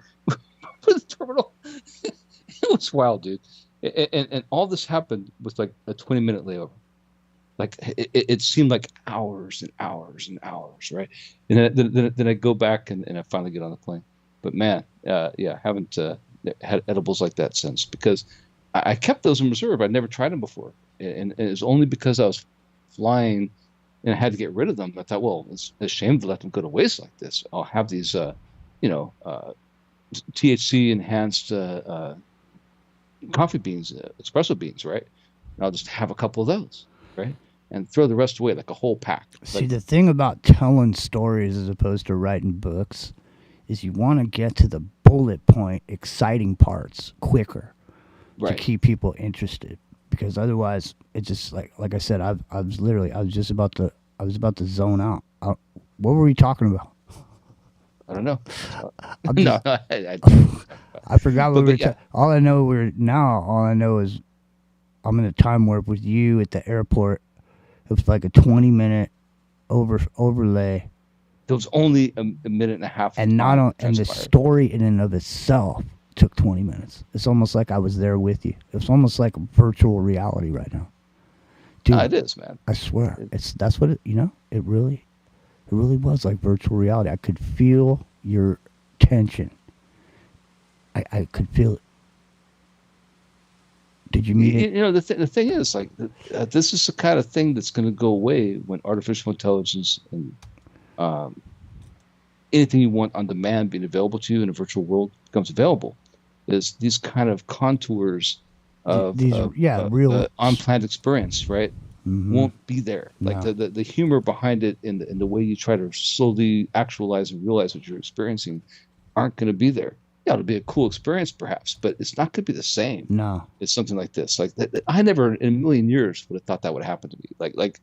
for the terminal. It was wild, dude. And all this happened with like a 20-minute layover. Like it seemed like hours and hours and hours, right? And then I go back and I finally get on the plane. But man, haven't had edibles like that since, because I kept those in reserve. I'd never tried them before, and it was only because I was flying and I had to get rid of them. I thought, well, it's a shame to let them go to waste like this. I'll have these, THC enhanced coffee beans, espresso beans, right? And I'll just have a couple of those, right? And throw the rest away, like a whole pack. See, the thing about telling stories as opposed to writing books is you want to get to the bullet point, exciting parts quicker, right, to keep people interested. Because otherwise, it's just like I said, I was about to zone out. What were we talking about? I don't know. I forgot what we were. All I know is I'm in a time warp with you at the airport. It was like a 20-minute overlay. There was only a minute and a half. And the story in and of itself took 20 minutes. It's almost like I was there with you. It's almost like virtual reality right now. Dude, it is, man. I swear. That's what it really was like virtual reality. I could feel your tension. I could feel it. Did you meet it? You know, the thing is, like, this is the kind of thing that's going to go away when artificial intelligence and anything you want on demand being available to you in a virtual world becomes available. Is these kind of contours of real on-planet experience, right? Won't be there. Like No. the humor behind it in the way you try to slowly actualize and realize what you're experiencing aren't going to be there. Yeah, it'll be a cool experience perhaps, but it's not going to be the same. No. It's something like this. Like I never in a million years would have thought that would happen to me. Like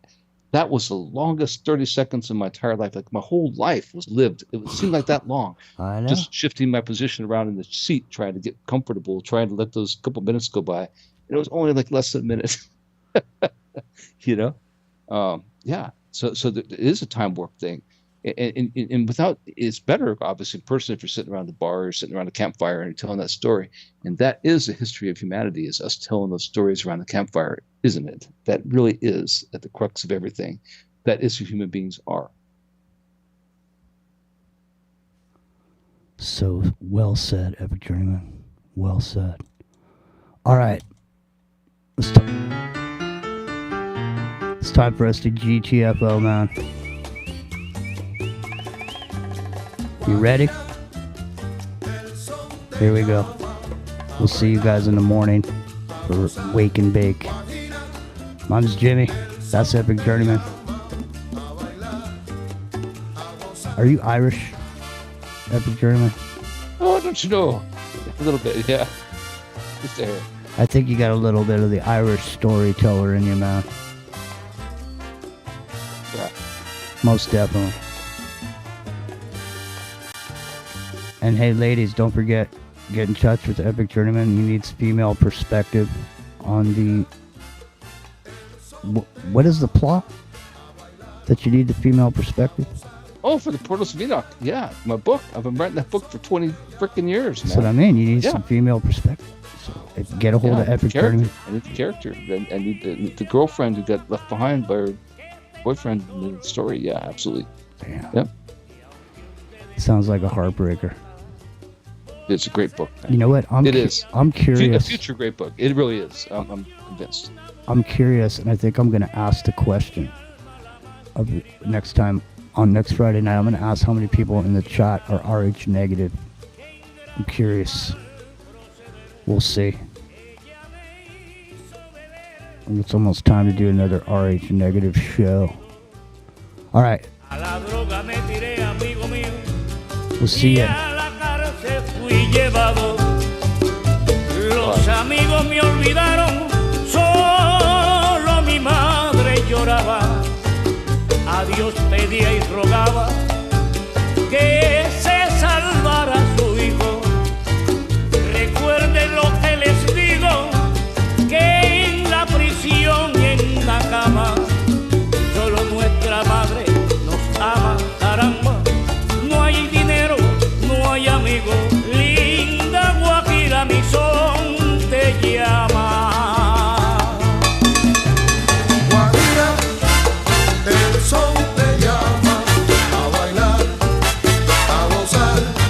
that was the longest 30 seconds of my entire life. Like my whole life was lived. It seemed like that long. I know. Just shifting my position around in the seat, trying to get comfortable, trying to let those couple minutes go by. And it was only like less than a minute. You know? Yeah. So it is a time warp thing. And without, it's better, obviously, in person if you're sitting around the bar or sitting around a campfire and you're telling that story. And that is the history of humanity, is us telling those stories around the campfire, isn't it? That really is at the crux of everything. That is who human beings are. So well said, Epic Journeyman. Well said. All right. It's time for us to GTFO, man. You ready? Here we go. We'll see you guys in the morning for Wake and Bake. My name's Jimmy. That's Epic Journeyman. Are you Irish, Epic Journeyman? Oh, don't you know? A little bit, yeah. Just there. I think you got a little bit of the Irish storyteller in you, man. Yeah. Most definitely. And hey, ladies, don't forget, get in touch with Epic Journeyman. He needs female perspective on the... What is the plot that you need the female perspective? Oh, for the Portals of Enoch. Yeah, my book. I've been writing that book for 20 freaking years, man. That's what I mean. You need some female perspective. So get a hold of Epic Journeyman. I need the character. I need the girlfriend who got left behind by her boyfriend in the story. Yeah, absolutely. Damn. Yep. Sounds like a heartbreaker. It's a great book, man. You know what? It is. I'm curious. A future great book. It really is. I'm convinced. I'm curious, and I think I'm going to ask the question of next time. On next Friday night, I'm going to ask how many people in the chat are RH negative. I'm curious. We'll see. And it's almost time to do another RH negative show. All right. We'll see ya. Los amigos me olvidaron.